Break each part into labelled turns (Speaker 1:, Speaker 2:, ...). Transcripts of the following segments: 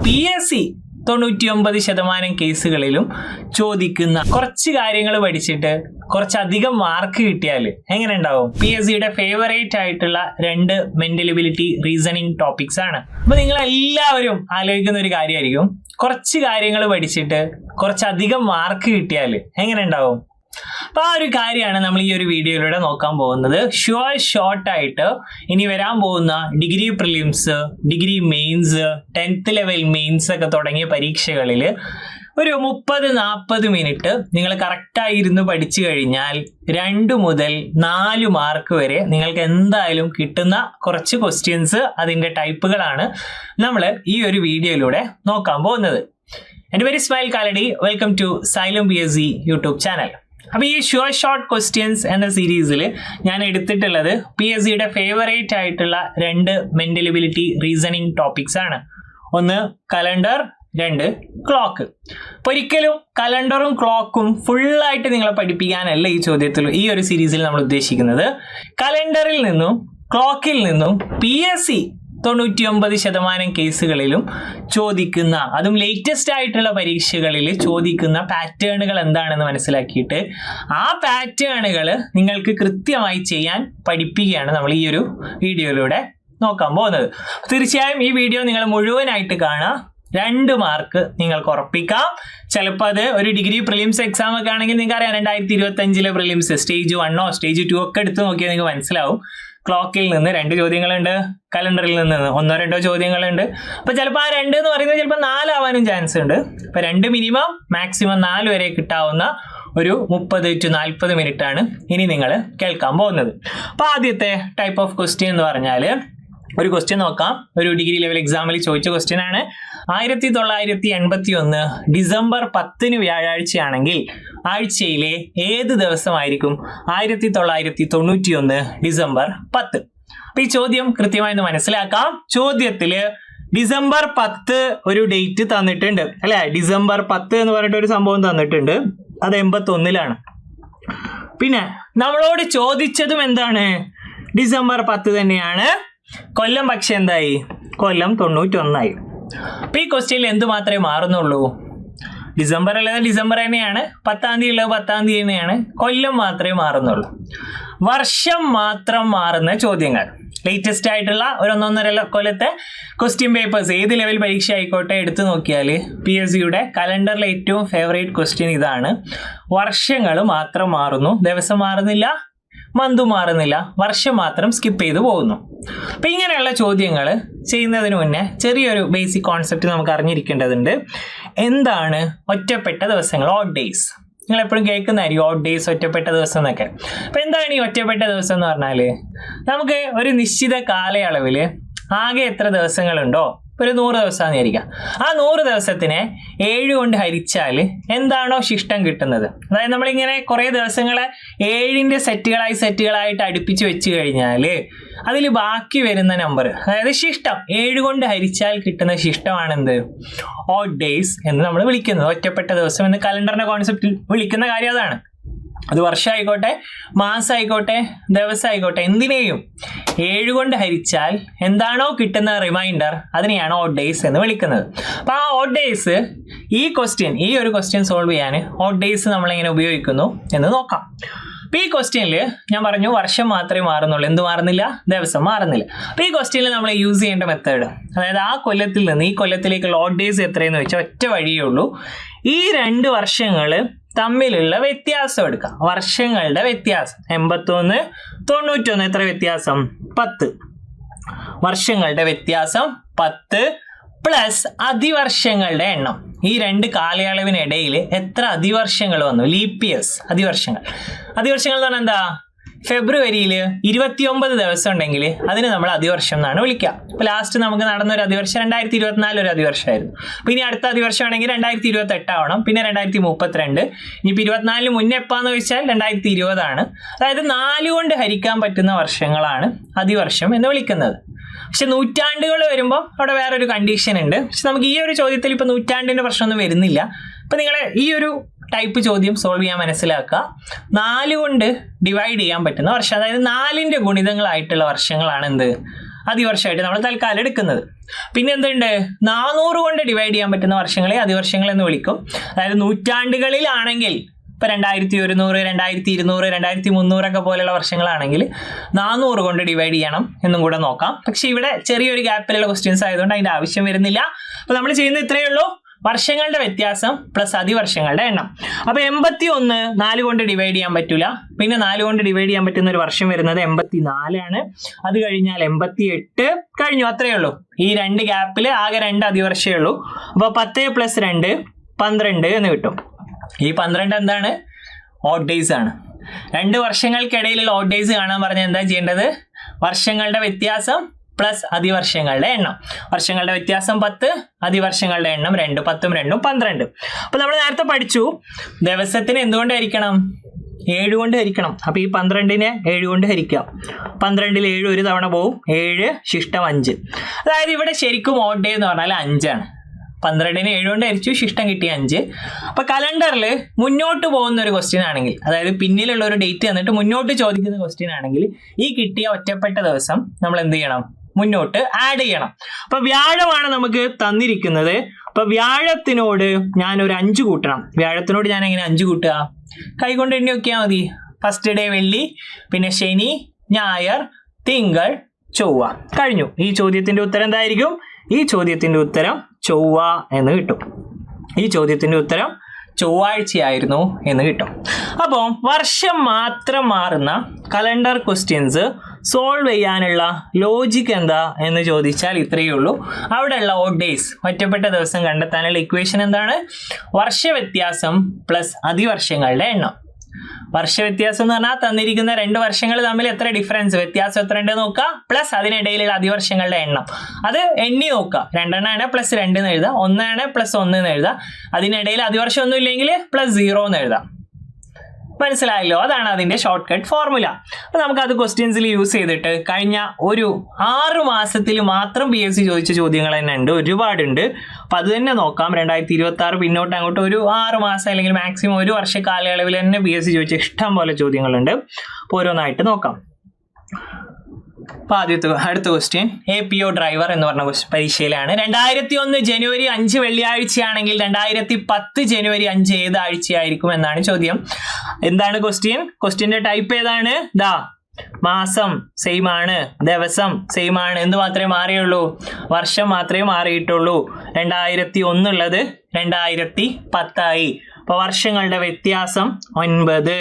Speaker 1: PSC 99% കേസുകളിലും ചോദിക്കുന്ന കുറച്ച് കാര്യങ്ങൾ പഠിച്ചിട്ട് കുറച്ചധികം മാർക്ക് കിട്ടിയാൽ എങ്ങനെ ഉണ്ടാവും? PSCയുടെ ഫേവറേറ്റ് ആയിട്ടുള്ള 2 മെന്റൽ എബിലിറ്റി റീസണിങ് ടോപ്പിക്സ് ആണ്. അപ്പൊ നിങ്ങൾ എല്ലാവരും ആലോചിക്കുന്ന ഒരു കാര്യമായിരിക്കും, കുറച്ച് കാര്യങ്ങൾ പഠിച്ചിട്ട് കുറച്ചധികം മാർക്ക് കിട്ടിയാൽ എങ്ങനെ ഉണ്ടാവും? അപ്പൊ ആ ഒരു കാര്യമാണ് നമ്മൾ ഈ ഒരു വീഡിയോയിലൂടെ നോക്കാൻ പോകുന്നത്. ഷോർട്ട് ആയിട്ട് ഇനി വരാൻ പോകുന്ന degree prelims, degree mains, 10th level mains ഒക്കെ തുടങ്ങിയ പരീക്ഷകളിൽ ഒരു 30-40 മിനിറ്റ് നിങ്ങൾ കറക്റ്റായി ഇരുന്ന് പഠിച്ചു കഴിഞ്ഞാൽ 2 മുതൽ 4 മാർക്ക് വരെ നിങ്ങൾക്ക് എന്തായാലും കിട്ടുന്ന കുറച്ച് ക്വസ്റ്റ്യൻസ്, അതിൻ്റെ ടൈപ്പുകളാണ് നമ്മൾ ഈ ഒരു വീഡിയോയിലൂടെ നോക്കാൻ പോകുന്നത്. എൻ്റെ പേര് Ismail Kalady. Welcome to Xylem PSC YouTube channel. അപ്പോൾ ഈ ഷോർട്ട് ക്വസ്റ്റ്യൻസ് എന്ന സീരീസിൽ ഞാൻ എടുത്തിട്ടുള്ളത് PSCയുടെ ഫേവറേറ്റ് ആയിട്ടുള്ള 2 മെന്റൽ എബിലിറ്റി റീസണിങ് ടോപ്പിക്സ് ആണ്. ഒന്ന് കലണ്ടർ, 2 ക്ലോക്ക്. അപ്പോൾ ഒരിക്കലും കലണ്ടറും ക്ലോക്കും ഫുള്ളായിട്ട് നിങ്ങളെ പഠിപ്പിക്കാനല്ല ഈ ഒരു സീരീസിൽ നമ്മൾ ഉദ്ദേശിക്കുന്നത്. കലണ്ടറിൽ നിന്നും ക്ലോക്കിൽ നിന്നും PSC 99% കേസുകളിലും ചോദിക്കുന്ന, അതും ലേറ്റസ്റ്റ് ആയിട്ടുള്ള പരീക്ഷകളിൽ ചോദിക്കുന്ന പാറ്റേണുകൾ എന്താണെന്ന് മനസ്സിലാക്കിയിട്ട് ആ പാറ്റേണുകൾ നിങ്ങൾക്ക് കൃത്യമായി ചെയ്യാൻ പഠിപ്പിക്കുകയാണ് നമ്മൾ ഈ ഒരു വീഡിയോയിലൂടെ നോക്കാൻ പോകുന്നത്. തീർച്ചയായും ഈ വീഡിയോ നിങ്ങൾ മുഴുവനായിട്ട് കാണുക. 2 മാർക്ക് നിങ്ങൾക്ക് ഉറപ്പിക്കാം. ചിലപ്പോൾ അത് ഒരു ഡിഗ്രി പ്രിലിംസ് എക്സാം ഒക്കെ ആണെങ്കിൽ നിങ്ങൾക്ക് അറിയാം, 2025 പ്രിലിംസ് സ്റ്റേജ് 1 സ്റ്റേജ് 2 ഒക്കെ എടുത്ത് നോക്കിയാൽ നിങ്ങൾക്ക് മനസ്സിലാവും. ക്ലോക്കിൽ നിന്ന് 2 ചോദ്യങ്ങളുണ്ട്, കലണ്ടറിൽ നിന്ന് 1-2 ചോദ്യങ്ങളുണ്ട്. അപ്പൊ ചിലപ്പോൾ ആ 2 എന്ന് പറയുന്നത് ചിലപ്പോൾ 4 ആവാനും ചാൻസ് ഉണ്ട്. അപ്പൊ 2 മിനിമം, മാക്സിമം 4 വരെ കിട്ടാവുന്ന ഒരു 30-40 മിനിറ്റ് ആണ് ഇനി നിങ്ങൾ കേൾക്കാൻ പോകുന്നത്. അപ്പൊ ആദ്യത്തെ ടൈപ്പ് ഓഫ് ക്വസ്റ്റ്യൻ എന്ന് പറഞ്ഞാൽ, ഒരു ക്വസ്റ്റ്യൻ നോക്കാം. ഒരു ഡിഗ്രി ലെവൽ എക്സാമിൽ ചോദിച്ച ക്വസ്റ്റ്യൻ ആണ്. 1981 ഡിസംബർ 10 വ്യാഴാഴ്ചയാണെങ്കിൽ ആഴ്ചയിലെ ഏത് ദിവസമായിരിക്കും 1991 ഡിസംബർ 10? അപ്പൊ ഈ ചോദ്യം കൃത്യമായി മനസ്സിലാക്കാം. ചോദ്യത്തില് ഡിസംബർ 10 ഒരു ഡേറ്റ് തന്നിട്ടുണ്ട് അല്ലെ. ഡിസംബർ 10 എന്ന് പറഞ്ഞിട്ട് ഒരു സംഭവം തന്നിട്ടുണ്ട്. അത് 81-ലാണ്. പിന്നെ നമ്മളോട് ചോദിച്ചതും എന്താണ്? ഡിസംബർ 10 തന്നെയാണ്. കൊല്ലം പക്ഷെ എന്തായി? കൊല്ലം 91-ആയി. അപ്പൊ ഈ ക്വസ്റ്റ്യനിൽ എന്ത് മാത്രമേ മാറുന്നുള്ളൂ? ഡിസംബർ ഉള്ളത് ഡിസംബർ തന്നെയാണ്, 10-ാം തീയതി ഉള്ളത് 10-ാം തീയതി തന്നെയാണ്. കൊല്ലം മാത്രമേ മാറുന്നുള്ളൂ. വർഷം മാത്രം മാറുന്ന ചോദ്യങ്ങൾ, ലേറ്റസ്റ്റ് ആയിട്ടുള്ള ഒരു 1-1.5 കൊല്ലത്തെ ക്വസ്റ്റ്യൻ പേപ്പേഴ്സ്, ഏത് ലെവൽ പരീക്ഷ ആയിക്കോട്ടെ എടുത്തു നോക്കിയാൽ PSCയുടെ കലണ്ടറിലെ ഏറ്റവും ഫേവറേറ്റ് ക്വസ്റ്റ്യൻ ഇതാണ്. വർഷങ്ങൾ മാത്രം മാറുന്നു, ദിവസം മാറുന്നില്ല, മന്ത് മാറുന്നില്ല, വർഷം മാത്രം സ്കിപ്പ് ചെയ്തു പോകുന്നു. അപ്പം ഇങ്ങനെയുള്ള ചോദ്യങ്ങൾ ചെയ്യുന്നതിന് മുന്നേ ചെറിയൊരു ബേസിക് കോൺസെപ്റ്റ് നമുക്ക് അറിഞ്ഞിരിക്കേണ്ടതുണ്ട്. എന്താണ് ഒറ്റപ്പെട്ട ദിവസങ്ങൾ, ഓഡ് ഡേയ്സ്? നിങ്ങൾ എപ്പോഴും കേൾക്കുന്നതായിരിക്കും ഓഡ് ഡേയ്സ്, ഒറ്റപ്പെട്ട ദിവസം എന്നൊക്കെ. അപ്പം എന്താണ് ഈ ഒറ്റപ്പെട്ട ദിവസം എന്ന് പറഞ്ഞാൽ, നമുക്ക് ഒരു നിശ്ചിത കാലയളവിൽ ആകെ എത്ര ദിവസങ്ങളുണ്ടോ, ഒരു 100 ദിവസമാണെന്ന് വിചാരിക്കാം. ആ 100 ദിവസത്തിനെ 7 കൊണ്ട് ഹരിച്ചാൽ എന്താണോ ശിഷ്ടം കിട്ടുന്നത്, അതായത് നമ്മളിങ്ങനെ കുറേ ദിവസങ്ങളെ 7ന്റെ സെറ്റുകളായിട്ട് അടുപ്പിച്ച് വെച്ച് കഴിഞ്ഞാൽ അതിൽ ബാക്കി വരുന്ന നമ്പർ, അതായത് ശിഷ്ടം 7 കൊണ്ട് ഹരിച്ചാൽ കിട്ടുന്ന ശിഷ്ടമാണെന്ത്? ഓഡ് ഡേയ്സ് എന്ന് നമ്മൾ വിളിക്കുന്നത്. ഒറ്റപ്പെട്ട ദിവസം എന്ന് കലണ്ടറിന്റെ കോൺസെപ്റ്റിൽ വിളിക്കുന്ന കാര്യം അതാണ്. അത് വർഷമായിക്കോട്ടെ, മാസമായിക്കോട്ടെ, ദിവസമായിക്കോട്ടെ, എന്തിനേയും 7 കൊണ്ട് ഹരിച്ചാൽ എന്താണോ കിട്ടുന്ന റിമൈൻഡർ, അതിനെയാണ് ഓഡ് ഡേയ്സ് എന്ന് വിളിക്കുന്നത്. അപ്പോൾ ആ ഓഡ് ഡേയ്സ് ഈ ഒരു ക്വസ്റ്റ്യൻ സോൾവ് ചെയ്യാൻ ഓഡ് ഡേയ്സ് നമ്മളെങ്ങനെ ഉപയോഗിക്കുന്നു എന്ന് നോക്കാം. അപ്പോൾ ഈ ക്വസ്റ്റ്യനിൽ ഞാൻ പറഞ്ഞു വർഷം മാത്രമേ മാറുന്നുള്ളൂ, എന്ത് മാറുന്നില്ല? ദിവസം മാറുന്നില്ല. അപ്പോൾ ഈ ക്വസ്റ്റ്യനിൽ നമ്മൾ യൂസ് ചെയ്യേണ്ട മെത്തേഡ്, അതായത് ആ കൊല്ലത്തിൽ നിന്ന് ഈ കൊല്ലത്തിലേക്കുള്ള ഓഡ് ഡേയ്സ് എത്രയെന്ന് വെച്ചാൽ ഒറ്റ വഴിയേ ഉള്ളൂ. ഈ 2 വർഷങ്ങൾ തമ്മിലുള്ള വ്യത്യാസം എടുക്കാം. വർഷങ്ങളുടെ വ്യത്യാസം 81, 91, എത്ര വ്യത്യാസം? 10. വർഷങ്ങളുടെ വ്യത്യാസം 10 പ്ലസ് അതിവർഷങ്ങളുടെ എണ്ണം. ഈ 2 കാലയളവിനിടയിൽ എത്ര അതിവർഷങ്ങൾ വന്നു? ലീപ്പ് ഇയേഴ്സ്, അതിവർഷങ്ങൾ എന്ന് പറഞ്ഞാൽ എന്താ? ഫെബ്രുവരിയിൽ 29 ദിവസം ഉണ്ടെങ്കിൽ അതിന് നമ്മൾ അതിവർഷം എന്നാണ് വിളിക്കുക. അപ്പോൾ ലാസ്റ്റ് നമുക്ക് നടന്ന ഒരു അതിവർഷം 2024 ഒരു അതിവർഷമായിരുന്നു. അപ്പോൾ ഇനി അടുത്ത അതിവർഷം ആണെങ്കിൽ 2028 ആവണം, പിന്നെ 2032. ഇനിയിപ്പോൾ 24 മുന്നേ എപ്പാന്ന് ചോദിച്ചാൽ 2020 ആണ്. അതായത് 4 കൊണ്ട് ഹരിക്കാൻ പറ്റുന്ന വർഷങ്ങളാണ് അതിവർഷം എന്ന് വിളിക്കുന്നത്. പക്ഷെ നൂറ്റാണ്ടുകൾ വരുമ്പോൾ അവിടെ വേറൊരു കണ്ടീഷൻ ഉണ്ട്. പക്ഷെ നമുക്ക് ഈ ഒരു ചോദ്യത്തിൽ ഇപ്പോൾ നൂറ്റാണ്ടിൻ്റെ പ്രശ്നമൊന്നും വരുന്നില്ല. അപ്പോൾ നിങ്ങൾ ഈ ഒരു ടൈപ്പ് ചോദ്യം സോൾവ് ചെയ്യാൻ മനസ്സിലാക്കുക. 4 കൊണ്ട് ഡിവൈഡ് ചെയ്യാൻ പറ്റുന്ന വർഷം, അതായത് 4ന്റെ ഗുണിതങ്ങളായിട്ടുള്ള വർഷങ്ങളാണ് എന്ത്? അതിവർഷമായിട്ട് നമ്മൾ തൽക്കാലം എടുക്കുന്നത്. പിന്നെ എന്തുണ്ട്, 400 കൊണ്ട് ഡിവൈഡ് ചെയ്യാൻ പറ്റുന്ന വർഷങ്ങളെ അതിവർഷങ്ങൾ എന്ന് വിളിക്കും. അതായത് നൂറ്റാണ്ടുകളിലാണെങ്കിൽ ഇപ്പൊ 2100, 2200, 2300 പോലെയുള്ള വർഷങ്ങളാണെങ്കിൽ 400 കൊണ്ട് ഡിവൈഡ് ചെയ്യണം എന്നും കൂടെ നോക്കാം. പക്ഷെ ഇവിടെ ചെറിയൊരു ഗ്യാപ്പിലുള്ള ക്വസ്റ്റ്യൻസ് ആയതുകൊണ്ട് അതിന്റെ ആവശ്യം വരുന്നില്ല. അപ്പൊ നമ്മൾ ചെയ്യുന്നത് ഇത്രയേ ഉള്ളൂ, വർഷങ്ങളുടെ വ്യത്യാസം പ്ലസ് അതിവർഷങ്ങളുടെ എണ്ണം. അപ്പൊ 81 4 കൊണ്ട് ഡിവൈഡ് ചെയ്യാൻ പറ്റൂല. പിന്നെ 4 കൊണ്ട് ഡിവൈഡ് ചെയ്യാൻ പറ്റുന്ന ഒരു വർഷം വരുന്നത് 84 ആണ്. അത് കഴിഞ്ഞാൽ 88 കഴിഞ്ഞു, അത്രയേ ഉള്ളൂ. ഈ 2 ഗ്യാപ്പിൽ ആകെ 2 അതിവർഷമേ ഉള്ളൂ. അപ്പൊ 10 + 2 12 എന്ന് കിട്ടും. ഈ 12 എന്താണ്, ഓഡ് ഡേയ്സ് ആണ്. 2 വർഷങ്ങൾക്കിടയിലുള്ള ഓഡ് ഡേയ്സ് കാണാൻ പറഞ്ഞാൽ എന്താ ചെയ്യേണ്ടത്, വർഷങ്ങളുടെ വ്യത്യാസം പ്ലസ് അതിവർഷങ്ങളുടെ എണ്ണം. വർഷങ്ങളുടെ വ്യത്യാസം 10, അതിവർഷങ്ങളുടെ എണ്ണം 2, 10ഉം 2ഉം 12. അപ്പൊ നമ്മൾ നേരത്തെ പഠിച്ചു ദിവസത്തിന് എന്തുകൊണ്ട് ഹരിക്കണം, 7 കൊണ്ട് ഹരിക്കണം. അപ്പൊ ഈ 12നെ 7 കൊണ്ട് ഹരിക്കാം. 12ൽ 7 ഒരു തവണ പോവും, 7 ശിഷ്ടം 5. അതായത് ഇവിടെ ശരിക്കും ഓഡ് ഡേ എന്ന് പറഞ്ഞാൽ 5 ആണ്. 12നെ 7 കൊണ്ട് ഹരിച്ചു, ശിഷ്ടം കിട്ടിയ 5. അപ്പൊ കലണ്ടറിൽ മുന്നോട്ട് പോകുന്ന ഒരു ക്വസ്റ്റ്യൻ ആണെങ്കിൽ, അതായത് പിന്നിലുള്ള ഒരു ഡേറ്റ് തന്നിട്ട് മുന്നോട്ട് ചോദിക്കുന്ന ക്വസ്റ്റ്യൻ ആണെങ്കിൽ ഈ കിട്ടിയ ഒറ്റപ്പെട്ട ദിവസം നമ്മൾ എന്ത് ചെയ്യണം, മുന്നോട്ട് ആഡ് ചെയ്യണം. അപ്പൊ വ്യാഴമാണ് നമുക്ക് തന്നിരിക്കുന്നത്. അപ്പൊ വ്യാഴത്തിനോട് ഞാൻ ഒരു 5 കൂട്ടണം. വ്യാഴത്തിനോട് ഞാൻ എങ്ങനെ 5 കൂട്ടുക, കൈകൊണ്ട് എണ്ണി നോക്കിയാൽ മതി. ഫസ്റ്റ് ഡേ വെള്ളി, പിന്നെ ശനി, ഞായർ, തിങ്കൾ, ചൊവ്വ. കഴിഞ്ഞു. ഈ ചോദ്യത്തിന്റെ ഉത്തരം എന്തായിരിക്കും, ഈ ചോദ്യത്തിന്റെ ഉത്തരം ചൊവ്വ എന്ന് കിട്ടും. ഈ ചോദ്യത്തിന്റെ ഉത്തരം ചൊവ്വാഴ്ചയായിരുന്നു എന്ന് കിട്ടും. അപ്പോൾ വർഷം മാത്രം മാറുന്ന കലണ്ടർ ക്വസ്റ്റ്യൻസ് സോൾവ് ചെയ്യാനുള്ള ലോജിക്ക് എന്താ എന്ന് ചോദിച്ചാൽ ഇത്രയേ ഉള്ളൂ. അവിടെയുള്ള ഓഡ് ഡേയ്സ്, ഒറ്റപ്പെട്ട ദിവസം കണ്ടെത്താനുള്ള ഇക്വേഷൻ എന്താണ്, വർഷവ്യത്യാസം പ്ലസ് അതിവർഷങ്ങളുടെ എണ്ണം. വർഷവ്യത്യാസം എന്ന് പറഞ്ഞാൽ തന്നിരിക്കുന്ന 2 വർഷങ്ങൾ തമ്മിൽ എത്ര ഡിഫറൻസ്, വ്യത്യാസം എത്ര ഉണ്ട് നോക്കുക, പ്ലസ് അതിനിടയിലുള്ള അതിവർഷങ്ങളുടെ എണ്ണം. അത് എണ്ണി നോക്കുക. 2 ആണ് പ്ലസ് 2 എന്ന് എഴുതുക, 1 ആണ് പ്ലസ് 1 എന്ന് എഴുതുക. അതിനിടയിൽ അതിവർഷം ഒന്നും ഇല്ലെങ്കിൽ പ്ലസ് 0 എന്ന് എഴുതാം. മനസ്സിലായല്ലോ, അതാണ് അതിന്റെ ഷോർട്ട് കട്ട് ഫോർമുല. അപ്പൊ നമുക്ക് അത് ക്വസ്റ്റ്യൻസിൽ യൂസ് ചെയ്തിട്ട് കഴിഞ്ഞ ഒരു 6 മാസത്തിൽ മാത്രം PSC ചോദിച്ച ചോദ്യങ്ങൾ തന്നെ ഉണ്ട്, ഒരുപാടുണ്ട്. അപ്പൊ അത് തന്നെ നോക്കാം. 2026 പിന്നോട്ട് അങ്ങോട്ട് ഒരു 6 മാസം അല്ലെങ്കിൽ മാക്സിമം 1 വർഷ കാലയളവിൽ തന്നെ PSC ചോദിച്ച ഇഷ്ടം പോലെ ചോദ്യങ്ങളുണ്ട്. അപ്പോൾ ഓരോന്നായിട്ട് നോക്കാം. അപ്പൊ അടുത്ത ക്വസ്റ്റ്യൻ APO ഡ്രൈവർ എന്ന് പറഞ്ഞ പരീക്ഷയിലാണ്. 2001 ജനുവരി 5 വെള്ളിയാഴ്ചയാണെങ്കിൽ 2010 ജനുവരി 5 ഏത് ആഴ്ചയായിരിക്കും എന്നാണ് ചോദ്യം. എന്താണ് ക്വസ്റ്റ്യൻ, ക്വസ്റ്റ്യന്റെ ടൈപ്പ് ഏതാണ്, മാസം സെയിം ആണ്, ദിവസം സെയിം ആണ്, എന്ത് മാത്രമേ മാറിയുള്ളൂ, വർഷം മാത്രമേ മാറിയിട്ടുള്ളൂ. 2001 ഉള്ളത് 2010 ആയി. അപ്പൊ വർഷങ്ങളുടെ വ്യത്യാസം 9.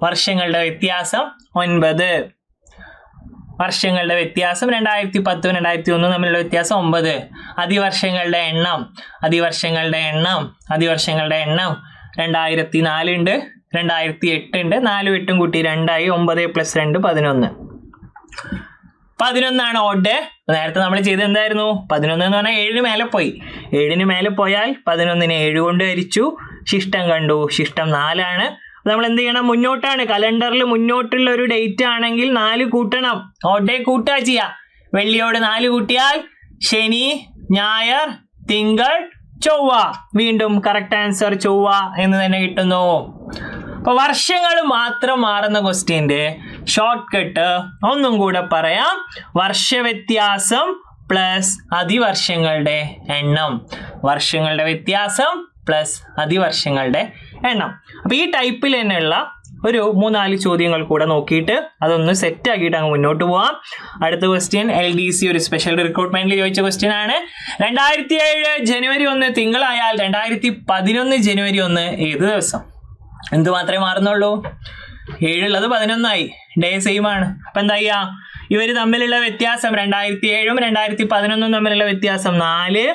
Speaker 1: വർഷങ്ങളുടെ വ്യത്യാസം 9. വർഷങ്ങളുടെ വ്യത്യാസം 2010 2001 തമ്മിലുള്ള വ്യത്യാസം 9. അതിവർഷങ്ങളുടെ എണ്ണം 2004 ഉണ്ട്, 2008 ഉണ്ട്, 4 8 കൂട്ടി 2 ആയി, 9 + 2 11. 11 ആണ് ഓഡ്. നേരത്തെ നമ്മൾ ചെയ്ത് എന്തായിരുന്നു, 11 എന്ന് പറഞ്ഞാൽ 7 മേലെ പോയി. 7 മേലെ പോയാൽ 11നെ 7 കൊണ്ട് ഹരിച്ചു, ശിഷ്ടം കണ്ടു, ശിഷ്ടം 4 ആണ്. നമ്മൾ എന്ത് ചെയ്യണം, മുന്നോട്ടാണ്, കലണ്ടറിൽ മുന്നോട്ടുള്ള ഒരു ഡേറ്റ് ആണെങ്കിൽ 4 കൂട്ടണം. ഓഡ് ഡേ കൂട്ടുക ചെയ്യുക. വെള്ളിയോട് 4 കൂട്ടിയാൽ ശനി, ഞായർ, തിങ്കൾ, ചൊവ്വ. വീണ്ടും കറക്റ്റ് ആൻസർ ചൊവ്വ എന്ന് തന്നെ കിട്ടുന്നു. അപ്പൊ വർഷങ്ങൾ മാത്രം മാറുന്ന ക്വസ്റ്റ്യന്റെ ഷോർട്ട് കട്ട് ഒന്നും കൂടെ പറയാം, വർഷവ്യത്യാസം പ്ലസ് അതിവർഷങ്ങളുടെ എണ്ണം. വർഷങ്ങളുടെ വ്യത്യാസം പ്ലസ് അതിവർഷങ്ങളുടെ എണ്ണം. അപ്പൊ ഈ ടൈപ്പിൽ തന്നെയുള്ള ഒരു 3-4 ചോദ്യങ്ങൾ കൂടെ നോക്കിയിട്ട് അതൊന്ന് സെറ്റ് ആക്കിയിട്ട് അങ്ങ് മുന്നോട്ട് പോവാം. അടുത്ത ക്വസ്റ്റ്യൻ LDC ഒരു സ്പെഷ്യൽ റിക്രൂട്ട്മെന്റിൽ ചോദിച്ച ക്വസ്റ്റ്യൻ ആണ്. 2007 ജനുവരി 1 തിങ്കളായാൽ 2011 ജനുവരി 1 ഏത് ദിവസം? എന്ത് മാത്രമേ മാറുന്നുള്ളൂ, 7 ഉള്ളത് 11 ആയി, ഡേ സെയിം ആണ്. അപ്പൊ എന്താ ചെയ്യാ, ഇവര് തമ്മിലുള്ള വ്യത്യാസം 2007 2011 തമ്മിലുള്ള വ്യത്യാസം 4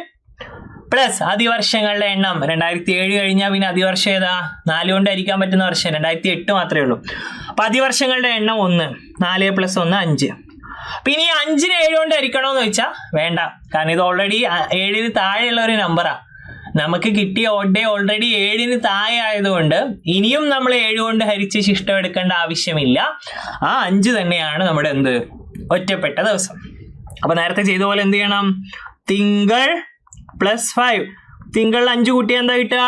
Speaker 1: പ്ലസ് അതിവർഷങ്ങളുടെ എണ്ണം. 2007 കഴിഞ്ഞാൽ പിന്നെ അതിവർഷം ഏതാ, 4 കൊണ്ട് ഹരിക്കാൻ പറ്റുന്ന വർഷം 2008 മാത്രമേ ഉള്ളൂ. അപ്പൊ അതിവർഷങ്ങളുടെ എണ്ണം 1, 4 + 1 5. പിന്നെ ഈ 5നെ 7 കൊണ്ട് ഹരിക്കണമെന്ന് വെച്ചാൽ വേണ്ട, കാരണം ഇത് ഓൾറെഡി 7ന് താഴെയുള്ള ഒരു നമ്പറാ. നമുക്ക് കിട്ടിയ ഓഡ് ഡേ ഓൾറെഡി 7ന് താഴെ ആയതുകൊണ്ട് ഇനിയും നമ്മൾ 7 കൊണ്ട് ഹരിച്ച് ശിഷ്ടം എടുക്കേണ്ട ആവശ്യമില്ല. ആ 5 തന്നെയാണ് നമ്മുടെ എന്ത്, ഒറ്റപ്പെട്ട ദിവസം. അപ്പൊ നേരത്തെ ചെയ്ത പോലെ എന്ത് ചെയ്യണം, തിങ്കൾ +5. തിങ്കൾ 5 കൂട്ടിയാൽ എന്താ കിട്ടുക,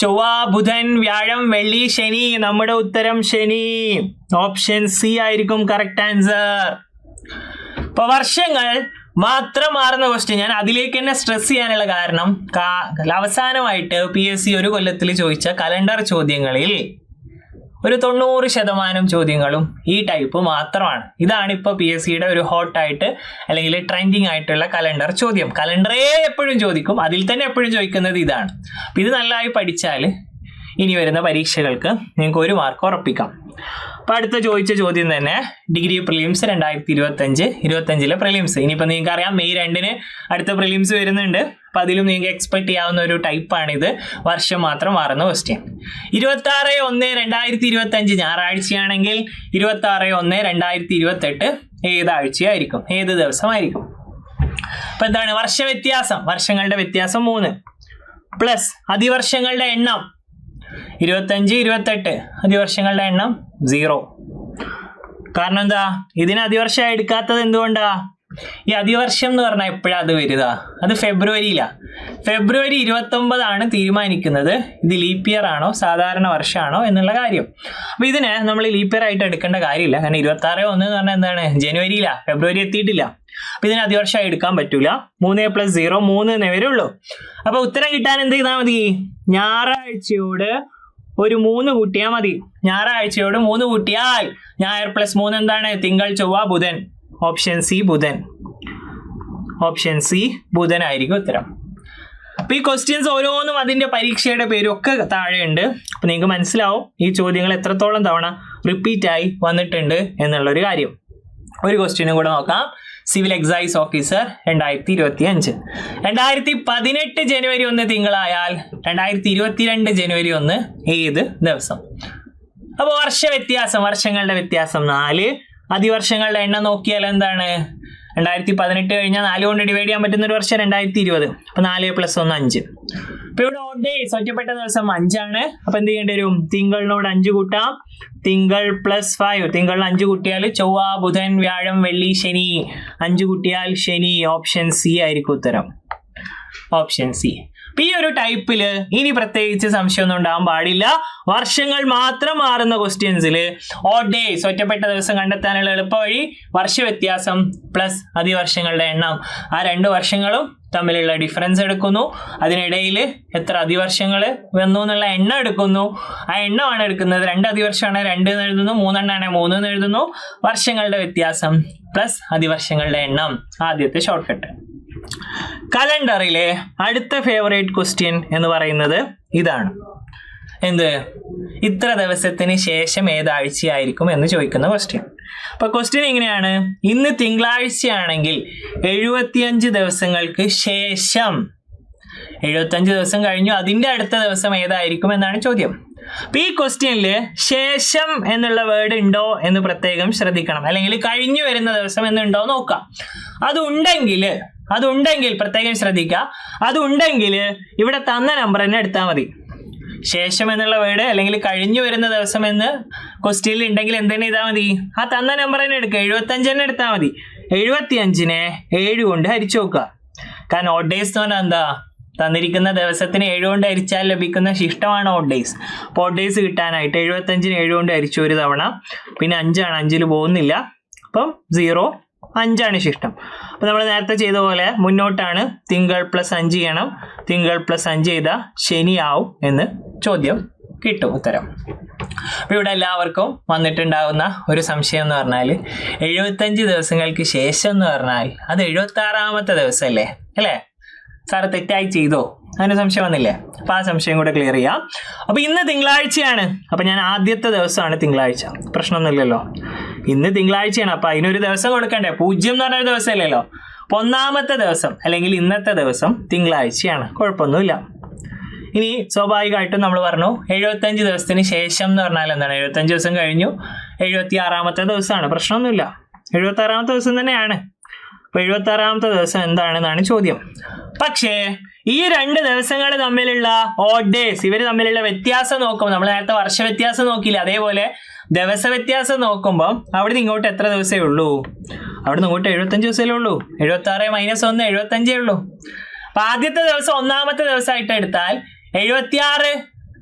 Speaker 1: ചൊവ്വ, ബുധൻ, വ്യാഴം, വെള്ളി, ശനി. നമ്മുടെ ഉത്തരം ശനി, ഓപ്ഷൻ C ആയിരിക്കും കറക്റ്റ് ആൻസർ. അപ്പൊ വർഷങ്ങൾ മാത്രം മാറുന്ന ക്വസ്റ്റ്യൻ ഞാൻ അതിലേക്ക് തന്നെ സ്ട്രെസ് ചെയ്യാനുള്ള കാരണം അവസാനമായിട്ട് PSC ഒരു കൊല്ലത്തിൽ ചോദിച്ച കലണ്ടർ ചോദ്യങ്ങളിൽ ഒരു 90% ചോദ്യങ്ങളും ഈ ടൈപ്പ് മാത്രമാണ്. ഇതാണ് ഇപ്പോൾ PSCയുടെ ഒരു ഹോട്ടായിട്ട് അല്ലെങ്കിൽ ട്രെൻഡിങ് ആയിട്ടുള്ള കലണ്ടർ ചോദ്യം. കലണ്ടറേ എപ്പോഴും ചോദിക്കും, അതിൽ തന്നെ എപ്പോഴും ചോദിക്കുന്നത് ഇതാണ്. അപ്പം ഇത് നല്ലതായി പഠിച്ചാൽ ഇനി വരുന്ന പരീക്ഷകൾക്ക് നിങ്ങൾക്ക് 1 മാർക്ക് ഉറപ്പിക്കാം. അപ്പം അടുത്ത ചോദിച്ച ചോദ്യം തന്നെ ഡിഗ്രി പ്രിലിംസ് 2025 പ്രിലിംസ്. ഇനിയിപ്പോൾ നിങ്ങൾക്ക് അറിയാം മെയ് 2 അടുത്ത പ്രിലിംസ് വരുന്നുണ്ട്. അപ്പം അതിലും നിങ്ങൾക്ക് എക്സ്പെക്ട് ചെയ്യാവുന്ന ഒരു ടൈപ്പാണിത്. വർഷം മാത്രം മാറുന്ന ക്വസ്റ്റ്യൻ. 26/1/2025 ഞായറാഴ്ചയാണെങ്കിൽ 26/1/2028 ഏതാഴ്ചയായിരിക്കും, ഏത് ദിവസമായിരിക്കും? അപ്പം എന്താണ് വർഷവ്യത്യാസം? വർഷങ്ങളുടെ വ്യത്യാസം 3 പ്ലസ് അതിവർഷങ്ങളുടെ എണ്ണം 25, 28 അതിവർഷങ്ങളുടെ എണ്ണം 0. കാരണം എന്താ ഇതിന് അതിവർഷം എടുക്കാത്തത്? എന്തുകൊണ്ടാ? ഈ അതിവർഷം എന്ന് പറഞ്ഞാൽ എപ്പോഴാണ് അത് വരിക? അത് ഫെബ്രുവരിയിലാണ്. ഫെബ്രുവരി 29 തീരുമാനിക്കുന്നത് ഇത് ലീപ്പ് ഇയർ ആണോ സാധാരണ വർഷമാണോ എന്നുള്ള കാര്യം. അപ്പം ഇതിനെ നമ്മൾ ലീപ്പ് ഇയർ ആയിട്ട് എടുക്കേണ്ട കാര്യമില്ല. കാരണം 26/1 എന്ന് പറഞ്ഞാൽ എന്താണ് ജനുവരിയിലാണ്, ഫെബ്രുവരി എത്തിയിട്ടില്ല. അപ്പം ഇതിന് അതിവർഷമായി എടുക്കാൻ പറ്റൂല. 3 + 0 3 എന്നേ വരുള്ളൂ. അപ്പോൾ ഉത്തരം കിട്ടാൻ എന്ത് ചെയ്താൽ മതി? ഞായറാഴ്ചയോട് ഒരു 3 കൂട്ടിയാൽ മതി. ഞായറാഴ്ചയോട് 3 കൂട്ടിയാൽ ഞായർ +3 എന്താണ്? തിങ്കൾ, ചൊവ്വ, ബുധൻ. ഓപ്ഷൻ സി ബുധൻ. ഓപ്ഷൻ സി ബുധൻ ആയിരിക്കും ഉത്തരം. അപ്പൊ ഈ ക്വസ്റ്റ്യൻസ് ഓരോന്നും അതിന്റെ പരീക്ഷയുടെ പേരും ഒക്കെ താഴെയുണ്ട്. അപ്പൊ നിങ്ങൾക്ക് മനസ്സിലാവും ഈ ചോദ്യങ്ങൾ എത്രത്തോളം തവണ റിപ്പീറ്റ് ആയി വന്നിട്ടുണ്ട് എന്നുള്ളൊരു കാര്യം. ഒരു ക്വസ്റ്റ്യനും കൂടെ നോക്കാം. Civil excise officer 2025. 2018 ജനുവരി 1 തിങ്കളായാൽ 2022 ജനുവരി 1 ഏത് ദിവസം? അപ്പോൾ വർഷവ്യത്യാസം, വർഷങ്ങളുടെ വ്യത്യാസം 4. അതിവർഷങ്ങളുടെ എണ്ണം നോക്കിയാൽ എന്താണ്? 2018 കഴിഞ്ഞാൽ 4 കൊണ്ട് ഡിവൈഡ് ചെയ്യാൻ പറ്റുന്ന ഒരു വർഷം 2020. അപ്പൊ 4 + 1 5. അപ്പൊ ഇവിടെ ഓഡ് ഡേയ്സ് ഒറ്റപ്പെട്ട ദിവസം 5 ആണ്. അപ്പൊ എന്ത് ചെയ്യേണ്ടി വരും? തിങ്കളിനോട് 5 കൂട്ടാം. തിങ്കൾ +5. തിങ്കളിൽ 5 കൂട്ടിയാൽ ചൊവ്വ, ബുധൻ, വ്യാഴം, വെള്ളി, ശനി. 5 കൂട്ടിയാൽ ശനി. ഓപ്ഷൻ സി ആയിരിക്കും ഉത്തരം. Option C. ഈ ഒരു ടൈപ്പിൽ ഇനി പ്രത്യേകിച്ച് സംശയമൊന്നും ഉണ്ടാകാൻ പാടില്ല. വർഷങ്ങൾ മാത്രം മാറുന്ന ക്വസ്റ്റ്യൻസിൽ ഓഡ് ഡേയ്സ് ഒറ്റപ്പെട്ട ദിവസം കണ്ടെത്താനുള്ള എളുപ്പ വഴി വർഷവ്യത്യാസം പ്ലസ് അതിവർഷങ്ങളുടെ എണ്ണം. ആ 2 വർഷങ്ങളും തമ്മിലുള്ള ഡിഫറൻസ് എടുക്കുന്നു. അതിനിടയിൽ എത്ര അതിവർഷങ്ങൾ വന്നു എന്നുള്ള എണ്ണം എടുക്കുന്നു. ആ എണ്ണമാണ് എടുക്കുന്നത്. 2 അതിവർഷമാണ് 2 എന്ന് എഴുതുന്നു, 3 എണ്ണമാണ് 3 എന്ന് എഴുതുന്നു. വർഷങ്ങളുടെ വ്യത്യാസം പ്ലസ് അതിവർഷങ്ങളുടെ എണ്ണം. ആദ്യത്തെ ഷോർട്ട് കട്ട്. കലണ്ടറിലെ അടുത്ത ഫേവറേറ്റ് ക്വസ്റ്റ്യൻ എന്ന് പറയുന്നത് ഇതാണ്. എന്ത്? ഇത്ര ദിവസത്തിന് ശേഷം ഏതാഴ്ചയായിരിക്കും എന്ന് ചോദിക്കുന്ന ക്വസ്റ്റ്യൻ. അപ്പൊ ക്വസ്റ്റ്യൻ എങ്ങനെയാണ്? ഇന്ന് തിങ്കളാഴ്ചയാണെങ്കിൽ 75 ദിവസങ്ങൾക്ക് ശേഷം 75 ദിവസം കഴിഞ്ഞു, അതിന്റെ അടുത്ത ദിവസം ഏതായിരിക്കും എന്നാണ് ചോദ്യം. അപ്പൊ ഈ ക്വസ്റ്റ്യനിൽ ശേഷം എന്നുള്ള വേർഡ് ഉണ്ടോ എന്ന് പ്രത്യേകം ശ്രദ്ധിക്കണം. അല്ലെങ്കിൽ കഴിഞ്ഞു വരുന്ന ദിവസം എന്നുണ്ടോ നോക്കാം. അതുണ്ടെങ്കിൽ പ്രത്യേകം ശ്രദ്ധിക്കുക. അതുണ്ടെങ്കിൽ ഇവിടെ തന്ന നമ്പർ തന്നെ എടുത്താൽ മതി. ശേഷം എന്നുള്ള വേർഡ് അല്ലെങ്കിൽ കഴിഞ്ഞു വരുന്ന ദിവസം എന്ന് ക്വസ്റ്റ്യനിൽ ഉണ്ടെങ്കിൽ എന്തെന്നെ ചെയ്താൽ മതി? ആ തന്ന നമ്പർ തന്നെ എടുക്കുക. 75 തന്നെ എടുത്താൽ മതി. 75നെ 7 കൊണ്ട് ഹരിച്ചു നോക്കുക. കാരണം ഓഡ് ഡേയ്സ് എന്ന് പറഞ്ഞാൽ എന്താ? തന്നിരിക്കുന്ന ദിവസത്തിന് 7 കൊണ്ട് ഹരിച്ചാൽ ലഭിക്കുന്ന ശിഷ്ടമാണ് ഓഡ് ഡേയ്സ്. അപ്പോൾ ഓഡ് ഡേയ്സ് കിട്ടാനായിട്ട് 75ന് 7 കൊണ്ട് ഹരിച്ചു ഒരു തവണ. പിന്നെ 5 ആണ്, 5ൽ പോകുന്നില്ല. അപ്പം 0, 5 ആണ് ശിഷ്ടം. അപ്പം നമ്മൾ നേരത്തെ ചെയ്ത പോലെ മുന്നോട്ടാണ്. തിങ്കൾ +5 ചെയ്യണം. തിങ്കൾ +5 ചെയ്താൽ ശനിയാവും എന്ന് ചോദ്യം കിട്ടും ഉത്തരം. അപ്പം ഇവിടെ എല്ലാവർക്കും വന്നിട്ടുണ്ടാകുന്ന ഒരു സംശയം എന്ന് പറഞ്ഞാൽ 75 ദിവസങ്ങൾക്ക് ശേഷം എന്ന് പറഞ്ഞാൽ അത് 76ാമത്തെ ദിവസമല്ലേ? അല്ലേ? സാറ് തെറ്റായി ചെയ്തോ? അതിന് സംശയം വന്നില്ലേ? അപ്പം ആ സംശയം കൂടെ ക്ലിയർ ചെയ്യാം. അപ്പം ഇന്ന് തിങ്കളാഴ്ചയാണ്. അപ്പം ഞാൻ ആദ്യത്തെ ദിവസമാണ് തിങ്കളാഴ്ച. പ്രശ്നമൊന്നുമില്ലല്ലോ. ഇന്ന് തിങ്കളാഴ്ചയാണ്. അപ്പം അതിനൊരു ദിവസം കൊടുക്കണ്ടേ? 0 എന്ന് പറഞ്ഞൊരു ദിവസമല്ലല്ലോ. അപ്പം 1ാമത്തെ ദിവസം അല്ലെങ്കിൽ ഇന്നത്തെ ദിവസം തിങ്കളാഴ്ചയാണ്. കുഴപ്പമൊന്നുമില്ല. ഇനി സ്വാഭാവികമായിട്ടും നമ്മൾ പറഞ്ഞു 75 ദിവസത്തിന് ശേഷം എന്ന് പറഞ്ഞാൽ എന്താണ്? 75 ദിവസം കഴിഞ്ഞു, 76ാമത്തെ ദിവസമാണ്. പ്രശ്നമൊന്നുമില്ല. 76ാമത്തെ ദിവസം തന്നെയാണ്. അപ്പോൾ 76ാമത്തെ ദിവസം എന്താണെന്നാണ് ചോദ്യം. പക്ഷേ ഈ 2 ദിവസങ്ങൾ തമ്മിലുള്ള ഓഡ് ഡേയ്സ്, ഇവർ തമ്മിലുള്ള വ്യത്യാസം നോക്കുമ്പോൾ നമ്മൾ നേരത്തെ വർഷ വ്യത്യാസം നോക്കിയില്ല, അതേപോലെ ദിവസ വ്യത്യാസം നോക്കുമ്പോൾ അവിടുന്ന് ഇങ്ങോട്ട് എത്ര ദിവസമേ ഉള്ളൂ? അവിടുന്ന് ഇങ്ങോട്ട് 75 ദിവസമേ ഉള്ളൂ. 76 - 1 75 ഉള്ളൂ. അപ്പം ആദ്യത്തെ ദിവസം 1ാമത്തെ ദിവസമായിട്ട് എടുത്താൽ 76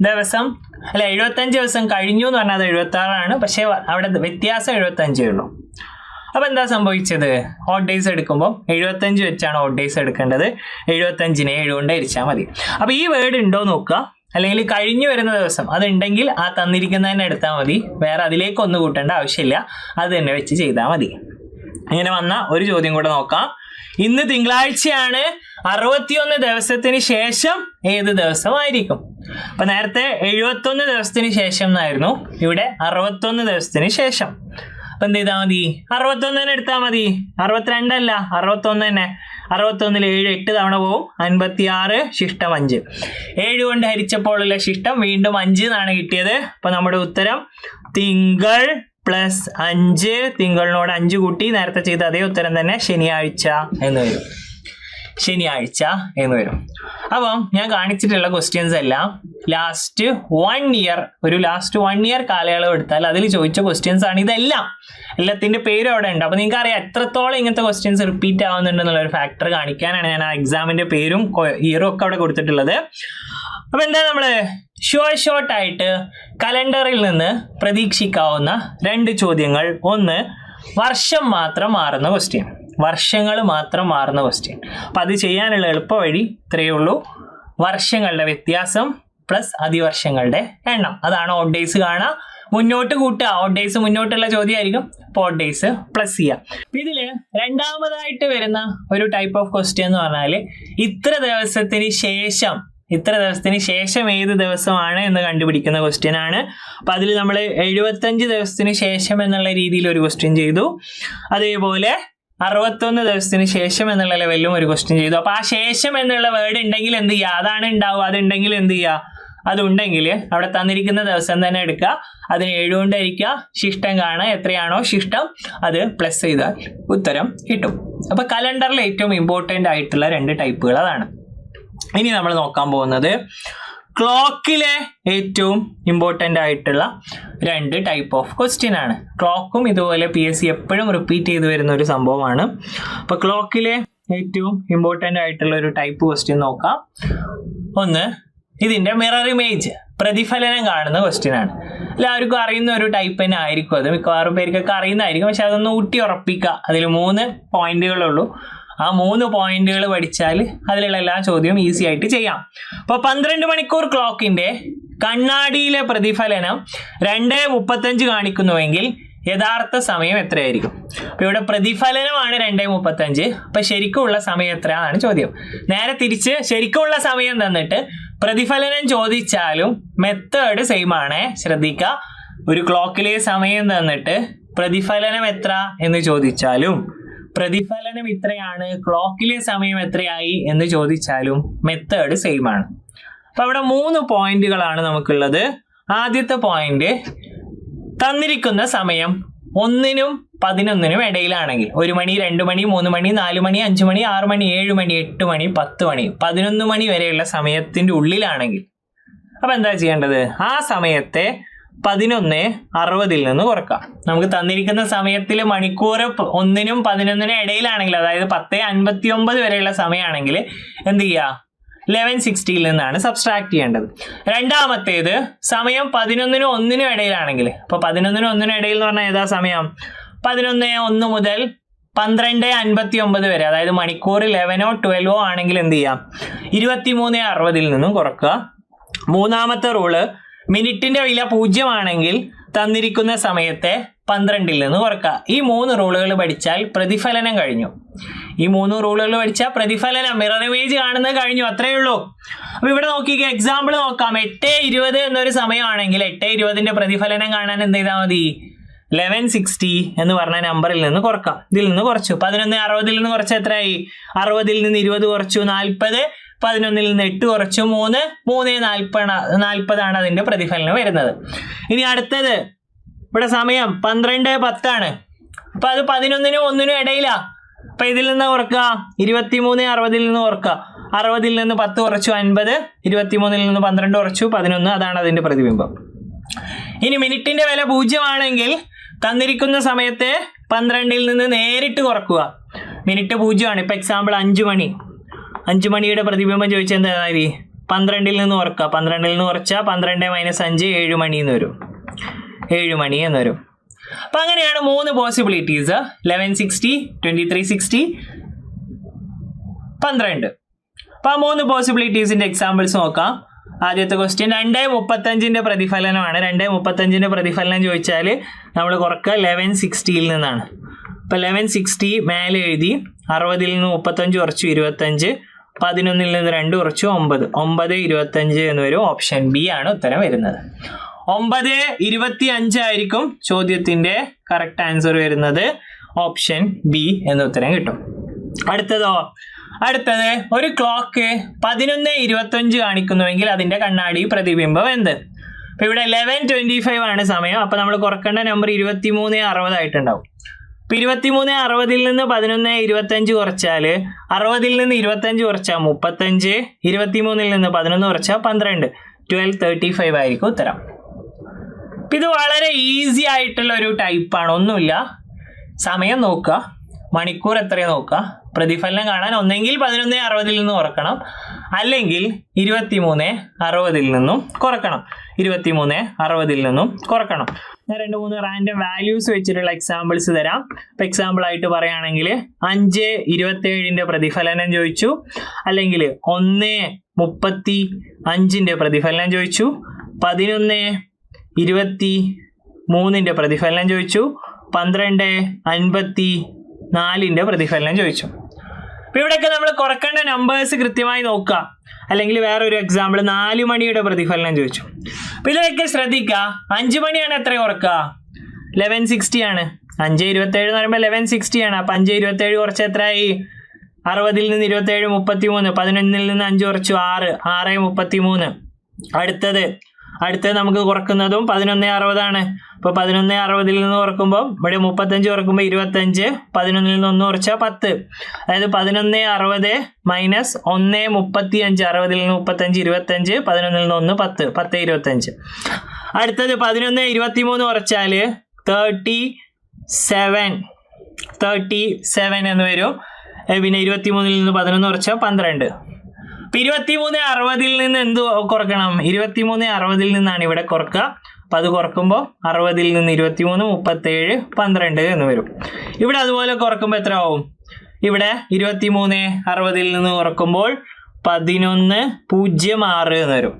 Speaker 1: ദിവസം അല്ല 75 ദിവസം കഴിഞ്ഞു എന്ന് പറഞ്ഞാൽ അത് 76 ആണ്. പക്ഷേ അവിടെ വ്യത്യാസം 75 ഉള്ളൂ. അപ്പൊ എന്താ സംഭവിച്ചത്? ഓഡ് ഡേയ്സ് എടുക്കുമ്പോൾ 75 വെച്ചാണ് ഓഡ് ഡേയ്സ് എടുക്കേണ്ടത്. 75നെ 7 കൊണ്ട് ഹരിച്ചാൽ മതി. അപ്പൊ ഈ വേർഡ് ഉണ്ടോ നോക്കുക, അല്ലെങ്കിൽ കഴിഞ്ഞു വരുന്ന ദിവസം അതുണ്ടെങ്കിൽ ആ തന്നിരിക്കുന്നതന്നെ എടുത്താൽ മതി, വേറെ അതിലേക്ക് ഒന്നും കൂട്ടേണ്ട ആവശ്യമില്ല, അത് തന്നെ വെച്ച് ചെയ്താൽ മതി. ഇങ്ങനെ വന്ന ഒരു ചോദ്യം കൂടെ നോക്കാം. ഇന്ന് തിങ്കളാഴ്ചയാണ്, 61 ദിവസത്തിന് ശേഷം ഏത് ദിവസമായിരിക്കും? അപ്പൊ നേരത്തെ 71 ദിവസത്തിന് ശേഷം എന്നായിരുന്നു, ഇവിടെ 61 ദിവസത്തിന് ശേഷം. അപ്പൊ എന്ത് ചെയ്താൽ മതി? 61 എടുത്താൽ മതി. 62 അല്ല, 61 തന്നെ. 61 7 8 തവണ പോവും, 56 ശിഷ്ടം 5. 7 കൊണ്ട് ഹരിച്ചപ്പോഴുള്ള ശിഷ്ടം വീണ്ടും 5 എന്നാണ് കിട്ടിയത്. അപ്പൊ നമ്മുടെ ഉത്തരം തിങ്കൾ പ്ലസ് 5. തിങ്കളിനോട് 5 കൂട്ടി നേരത്തെ ചെയ്ത അതേ ഉത്തരം തന്നെ, ശനിയാഴ്ച എന്ന് വരും. ശനിയാഴ്ച എന്ന് വരും. അപ്പം ഞാൻ കാണിച്ചിട്ടുള്ള ക്വസ്റ്റ്യൻസ് എല്ലാം ലാസ്റ്റ് 1 ഇയർ കാലയളവ് എടുത്താൽ അതിൽ ചോദിച്ച ക്വസ്റ്റ്യൻസ് ആണ് ഇതെല്ലാം. എല്ലാത്തിൻ്റെ പേരും അവിടെ ഉണ്ട്. അപ്പോൾ നിങ്ങൾക്ക് അറിയാം എത്രത്തോളം ഇങ്ങനത്തെ ക്വസ്റ്റ്യൻസ് റിപ്പീറ്റ് ആവുന്നുണ്ടെന്നുള്ള ഒരു ഫാക്ടർ കാണിക്കാനാണ് ഞാൻ ആ എക്സാമിൻ്റെ പേരും ഇയറും ഒക്കെ അവിടെ കൊടുത്തിട്ടുള്ളത്. അപ്പോൾ എന്താ നമ്മൾ ഷോർട്ടായിട്ട് കലണ്ടറിൽ നിന്ന് പ്രതീക്ഷിക്കാവുന്ന 2 ചോദ്യങ്ങൾ. ഒന്ന്, വർഷം മാത്രം മാറുന്ന ക്വസ്റ്റ്യൻ, വർഷങ്ങൾ മാത്രം മാറുന്ന ക്വസ്റ്റ്യൻ. അപ്പം അത് ചെയ്യാനുള്ള എളുപ്പ വഴി ഇത്രയേ ഉള്ളൂ. വർഷങ്ങളുടെ വ്യത്യാസം പ്ലസ് അതിവർഷങ്ങളുടെ എണ്ണം, അതാണ് ഓഡ് ഡേയ്സ് കാണുക. മുന്നോട്ട് കൂട്ടുക, ഓഡ് ഡേയ്സ് മുന്നോട്ടുള്ള ചോദ്യമായിരിക്കും, അപ്പോൾ ഓഡ് ഡേയ്സ് പ്ലസ് ചെയ്യുക. അപ്പം ഇതിൽ രണ്ടാമതായിട്ട് വരുന്ന ഒരു ടൈപ്പ് ഓഫ് ക്വസ്റ്റ്യൻ എന്ന് പറഞ്ഞാൽ ഇത്ര ദിവസത്തിന് ശേഷം ഏത് ദിവസമാണ് എന്ന് കണ്ടുപിടിക്കുന്ന ക്വസ്റ്റ്യൻ ആണ്. അപ്പം അതിൽ നമ്മൾ 75 ദിവസത്തിന് ശേഷം എന്നുള്ള രീതിയിൽ ഒരു ക്വസ്റ്റ്യൻ ചെയ്തു. അതേപോലെ 61 ദിവസത്തിന് ശേഷം എന്നുള്ള ലെവലിലും ഒരു ക്വസ്റ്റ്യൻ ചെയ്തു. അപ്പോൾ ആ ശേഷം എന്നുള്ള വേർഡ് ഉണ്ടെങ്കിൽ എന്ത് ചെയ്യുക? അതാണ് ഉണ്ടാവുക. അതുണ്ടെങ്കിൽ എന്ത് ചെയ്യുക? അതുണ്ടെങ്കിൽ അവിടെ തന്നിരിക്കുന്ന ദിവസം തന്നെ എടുക്കുക, അതിന് 7 കൊണ്ട് ഹരിക്കുക, ശിഷ്ടം കാണുക, എത്രയാണോ ശിഷ്ടം അത് പ്ലസ് ചെയ്താൽ ഉത്തരം കിട്ടും. അപ്പോൾ കലണ്ടറിൽ ഏറ്റവും ഇമ്പോർട്ടൻ്റ് ആയിട്ടുള്ള 2 ടൈപ്പുകൾ അതാണ്. ഇനി നമ്മൾ നോക്കാൻ പോകുന്നത് ക്ലോക്കിലെ ഏറ്റവും ഇമ്പോർട്ടൻ്റ് ആയിട്ടുള്ള 2 ടൈപ്പ് ഓഫ് ക്വസ്റ്റ്യൻ ആണ്. ക്ലോക്കും ഇതുപോലെ PSC എപ്പോഴും റിപ്പീറ്റ് ചെയ്ത് വരുന്ന ഒരു സംഭവമാണ്. അപ്പോൾ ക്ലോക്കിലെ ഏറ്റവും ഇമ്പോർട്ടൻ്റ് ആയിട്ടുള്ള ഒരു ടൈപ്പ് ക്വസ്റ്റ്യൻ നോക്കാം. ഒന്ന്, ഇതിൻ്റെ മിറർ ഇമേജ്, പ്രതിഫലനം കാണുന്ന ക്വസ്റ്റ്യൻ ആണ്. എല്ലാവർക്കും അറിയുന്ന ഒരു ടൈപ്പ് തന്നെ ആയിരിക്കും അത്, മിക്കവാറും പേർക്കൊക്കെ അറിയുന്നതായിരിക്കും. പക്ഷെ അതൊന്ന് ഊട്ടി ഉറപ്പിക്കുക. അതിൽ 3 പോയിന്റുകളുള്ളൂ. ആ 3 പോയിന്റുകൾ പഠിച്ചാൽ അതിലുള്ള എല്ലാ ചോദ്യവും ഈസി ആയിട്ട് ചെയ്യാം. അപ്പോൾ 12 മണിക്കൂർ ക്ലോക്കിന്റെ കണ്ണാടിയിലെ പ്രതിഫലനം 2:35 കാണിക്കുന്നുവെങ്കിൽ യഥാർത്ഥ സമയം എത്രയായിരിക്കും? അപ്പോൾ ഇവിടെ പ്രതിഫലനമാണ് 2:35. അപ്പോൾ ശരിക്കുമുള്ള സമയം എത്രയാണെന്നാണ് ചോദ്യം. നേരെ തിരിച്ച് ശരിക്കുമുള്ള സമയം തന്നിട്ട് പ്രതിഫലനം ചോദിച്ചാലും മെത്തേഡ് സെയിം ആണ്, ശ്രദ്ധിക്കുക. ഒരു ക്ലോക്കിലെ സമയം തന്നിട്ട് പ്രതിഫലനം എത്ര എന്ന് ചോദിച്ചാലും, പ്രതിഫലനം ഇത്രയാണ്, ക്ലോക്കിലെ സമയം എത്രയായി എന്ന് ചോദിച്ചാലും മെത്തേഡ് സെയിം ആണ്. അപ്പൊ അവിടെ 3 പോയിന്റുകളാണ് നമുക്കുള്ളത്. ആദ്യത്തെ പോയിന്റ്, തന്നിരിക്കുന്ന സമയം 1-നും 11-നും ഇടയിലാണെങ്കിൽ, 1 മണി 2 മണി 3 മണി 4 മണി 5 മണി 6 മണി 7 മണി 8 മണി 10 മണി 11 മണി വരെയുള്ള സമയത്തിന്റെ ഉള്ളിലാണെങ്കിൽ അപ്പൊ എന്താ ചെയ്യേണ്ടത്? ആ സമയത്തെ 11:60 നിന്ന് കുറക്കാം. നമുക്ക് തന്നിരിക്കുന്ന സമയത്തിൽ മണിക്കൂർ 1-നും 11-നും ഇടയിലാണെങ്കിൽ, അതായത് 10:59 വരെയുള്ള സമയമാണെങ്കിൽ എന്ത് ചെയ്യുക? 11:60 നിന്നാണ് സബ്സ്ട്രാക്ട് ചെയ്യേണ്ടത്. രണ്ടാമത്തേത് സമയം 11-നും 1-നും ഇടയിലാണെങ്കിൽ, അപ്പോൾ 11-നും 1-നും ഇടയിൽ എന്ന് പറഞ്ഞാൽ ഏതാ സമയം? 11:01 മുതൽ 12:59 വരെ, അതായത് മണിക്കൂർ 11-ഓ 12-ഓ ആണെങ്കിൽ എന്ത് ചെയ്യാം? 23:60 നിന്നും കുറക്കുക. മൂന്നാമത്തെ റൂള്, മിനിറ്റിന്റെ വില 0 ആണെങ്കിൽ തന്നിരിക്കുന്ന സമയത്തെ 12 നിന്ന് കുറക്കുക. ഈ 3 റൂളുകൾ പഠിച്ചാൽ പ്രതിഫലനം കഴിഞ്ഞു. ഈ 3 റൂളുകൾ പഠിച്ചാൽ പ്രതിഫലനം, മിറർ ഇമേജ് കാണുന്നത് കഴിഞ്ഞു, അത്രയേ ഉള്ളൂ. അപ്പൊ ഇവിടെ നോക്കിക്കേ, എക്സാമ്പിൾ നോക്കാം. 8:20 എന്നൊരു സമയമാണെങ്കിൽ 8:20ന്റെ പ്രതിഫലനം കാണാൻ എന്ത് ചെയ്താൽ മതി? 1160 എന്ന് പറഞ്ഞ നമ്പറിൽ നിന്ന് കുറക്കാം. ഇതിൽ നിന്ന് കുറച്ചു 11:60 നിന്ന് കുറച്ച് എത്രയായി? 60 നിന്ന് 20 കുറച്ചു 40, 11 നിന്ന് 8 കുറച്ചു 3, 3:40 ആണ് അതിന്റെ പ്രതിഫലനം വരുന്നത്. ഇനി അടുത്തത്, ഇവിടെ സമയം 12:10 ആണ്. അപ്പൊ അത് 11-നും 1-നും ഇടയിലാ. അപ്പൊ ഇതിൽ നിന്ന് കുറക്കുക, 23:60 നിന്ന് കുറക്കുക. 60 നിന്ന് 10 കുറച്ചു 50, 23 നിന്ന് 12 കുറച്ചു 11, അതാണ് അതിന്റെ പ്രതിബിംബം. ഇനി മിനിറ്റിന്റെ വില 0 ആണെങ്കിൽ തന്നിരിക്കുന്ന സമയത്തെ 12 നിന്ന് നേരിട്ട് കുറക്കുക. മിനിറ്റ് 0 ആണ്. ഇപ്പൊ എക്സാമ്പിൾ 5 മണി, 5 മണിയുടെ പ്രതിബിംബം ചോദിച്ചാൽ എന്താ? 12 നിന്ന് കുറക്കുക. 12 നിന്ന് കുറച്ചാൽ 12 - 5 7 മണി എന്ന് വരും. 7 മണി എന്ന് വരും. അപ്പൊ അങ്ങനെയാണ് 3 പോസിബിലിറ്റീസ്, 1160, 2360, 12. അപ്പൊ ആ 3 പോസിബിലിറ്റീസിന്റെ എക്സാമ്പിൾസ് നോക്കാം. ആദ്യത്തെ ക്വസ്റ്റ്യൻ 2:35 പ്രതിഫലനമാണ്. 2:35 പ്രതിഫലനം ചോദിച്ചാൽ നമ്മൾ കുറക്കുക 1160 നിന്നാണ്. അപ്പൊ 1160 മേലെ എഴുതി, 60 നിന്ന് 35 കുറച്ചു 25, 11 നിന്ന് 2 കുറച്ചു 9, 9:25 എന്ന് വരും. ഓപ്ഷൻ ബി ആണ് ഉത്തരം വരുന്നത്. 9:25 ആയിരിക്കും ചോദ്യത്തിന്റെ കറക്റ്റ് ആൻസർ വരുന്നത്. ഓപ്ഷൻ ബി എന്ന ഉത്തരം കിട്ടും. അടുത്തത് ഒരു ക്ലോക്ക് 11:25 കാണിക്കുന്നുവെങ്കിൽ അതിന്റെ കണ്ണാടി പ്രതിബിംബം എന്ത്? അപ്പൊ ഇവിടെ 11:25 ആണ് സമയം. അപ്പൊ നമ്മൾ കുറക്കേണ്ട നമ്പർ 23:60 ആയിട്ടുണ്ടാവും. ഇപ്പൊ 23:60 നിന്ന് 11:25 കുറച്ചാൽ, 60 നിന്ന് 25 കുറച്ചാൽ 35, 23 നിന്ന് 11 കുറച്ചാൽ 12, 12:35 ആയിരിക്കും ഉത്തരം. ഇത് വളരെ ഈസി ആയിട്ടുള്ള ഒരു ടൈപ്പാണ്. ഒന്നുമില്ല, സമയം നോക്കുക, മണിക്കൂർ എത്രയാണ് നോക്കുക, പ്രതിഫലനം കാണാൻ ഒന്നെങ്കിൽ 11:60 നിന്ന് കുറക്കണം, അല്ലെങ്കിൽ 23:60 നിന്നും കുറക്കണം. 23:60 നിന്നും കുറക്കണം. ഞാൻ 2-3 റാൻഡം വാല്യൂസ് വെച്ചിട്ടുള്ള എക്സാമ്പിൾസ് തരാം. ഇപ്പൊ എക്സാമ്പിൾ ആയിട്ട് പറയുകയാണെങ്കിൽ 5:27 പ്രതിഫലനം ചോദിച്ചു, അല്ലെങ്കിൽ 1:35 പ്രതിഫലനം ചോദിച്ചു, 11:23 പ്രതിഫലനം ചോദിച്ചു, 12:54 പ്രതിഫലനം ചോദിച്ചു. അപ്പൊ ഇവിടെയൊക്കെ നമ്മൾ കുറക്കേണ്ട നമ്പേഴ്സ് കൃത്യമായി നോക്കുക. അല്ലെങ്കിൽ വേറൊരു എക്സാമ്പിൾ 4 മണിയുടെ പ്രതിഫലനം ചോദിച്ചു. അപ്പൊ ഇതിലൊക്കെ ശ്രദ്ധിക്കുക, 5 മണിയാണ് എത്ര കുറക്കുക? 1160 ആണ്. 5:27 എന്ന് പറയുമ്പോൾ 1160 ആണ്. അപ്പൊ 5:27 കുറച്ച് എത്രയായി? 60 നിന്ന് 27 33, 11 നിന്ന് 5 കുറച്ചു 6, 6:33. അടുത്തത് നമുക്ക് കുറക്കുന്നതും 11:60 ആണ്. അപ്പൊ 11:60 നിന്ന് കുറക്കുമ്പോൾ ഇവിടെ 35 കുറക്കുമ്പോൾ 25, 11 നിന്ന് 1 കുറച്ചാൽ 10. അതായത് 11:60 മൈനസ് 1:35, 60 നിന്ന് 35, 25, 11 നിന്ന് 1 10, 10:25. അടുത്തത് 11:23 കുറച്ചാൽ 37 എന്ന് വരും. പിന്നെ 23 നിന്ന് 11 കുറച്ചാൽ 12. 23:60 നിന്ന് എന്ത് കുറക്കണം? 23:60 നിന്നാണ് ഇവിടെ കുറക്കുക. അപ്പൊ അത് കുറക്കുമ്പോൾ 60 നിന്ന് 23, 37, 12 എന്ന് വരും. ഇവിടെ അതുപോലെ കുറക്കുമ്പോൾ എത്ര ആവും? ഇവിടെ 23:60 നിന്ന് കുറക്കുമ്പോൾ 11:06 എന്ന് വരും.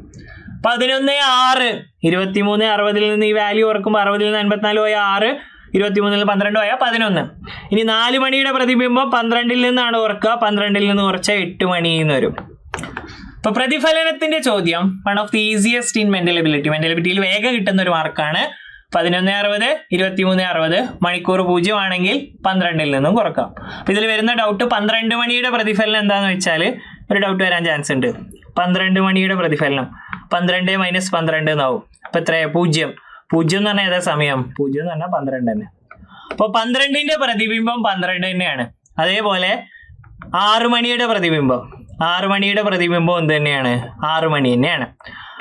Speaker 1: 11:06. 23:60 നിന്ന് ഈ വാല്യൂ കുറക്കുമ്പോൾ 60 നിന്ന് 54 പോയ 6, 23 നിന്ന് 12 പോയാൽ 11. ഇനി 4 മണിയുടെ പ്രതിബിംബം 12 നിന്നാണ് കുറക്കുക. 12 നിന്ന് കുറച്ചാൽ 8 മണി എന്ന് വരും. അപ്പൊ പ്രതിഫലനത്തിന്റെ ചോദ്യം one of the easiest in mental ability. Mental എബിലിറ്റിയിൽ വേഗം കിട്ടുന്ന ഒരു മാർക്കാണ്. 11:60, 23:60, മണിക്കൂർ 0 ആണെങ്കിൽ 12 നിന്നും കുറക്കാം. അപ്പൊ ഇതിൽ വരുന്ന ഡൗട്ട് 12 മണിയുടെ പ്രതിഫലനം എന്താന്ന് വെച്ചാൽ ഒരു ഡൗട്ട് വരാൻ ചാൻസ് ഉണ്ട്. 12 മണിയുടെ പ്രതിഫലനം 12 മൈനസ് 12 എന്നാവും. അപ്പൊ എത്രയാ? 0. 0 എന്ന് പറഞ്ഞാൽ ഏതാ സമയം? 0 എന്ന് പറഞ്ഞാൽ 12 തന്നെ. അപ്പൊ 12ന്റെ പ്രതിബിംബം 12 തന്നെയാണ്. അതേപോലെ 6 മണിയുടെ പ്രതിബിംബം എന്ത് തന്നെയാണ്? 6 മണി തന്നെയാണ്.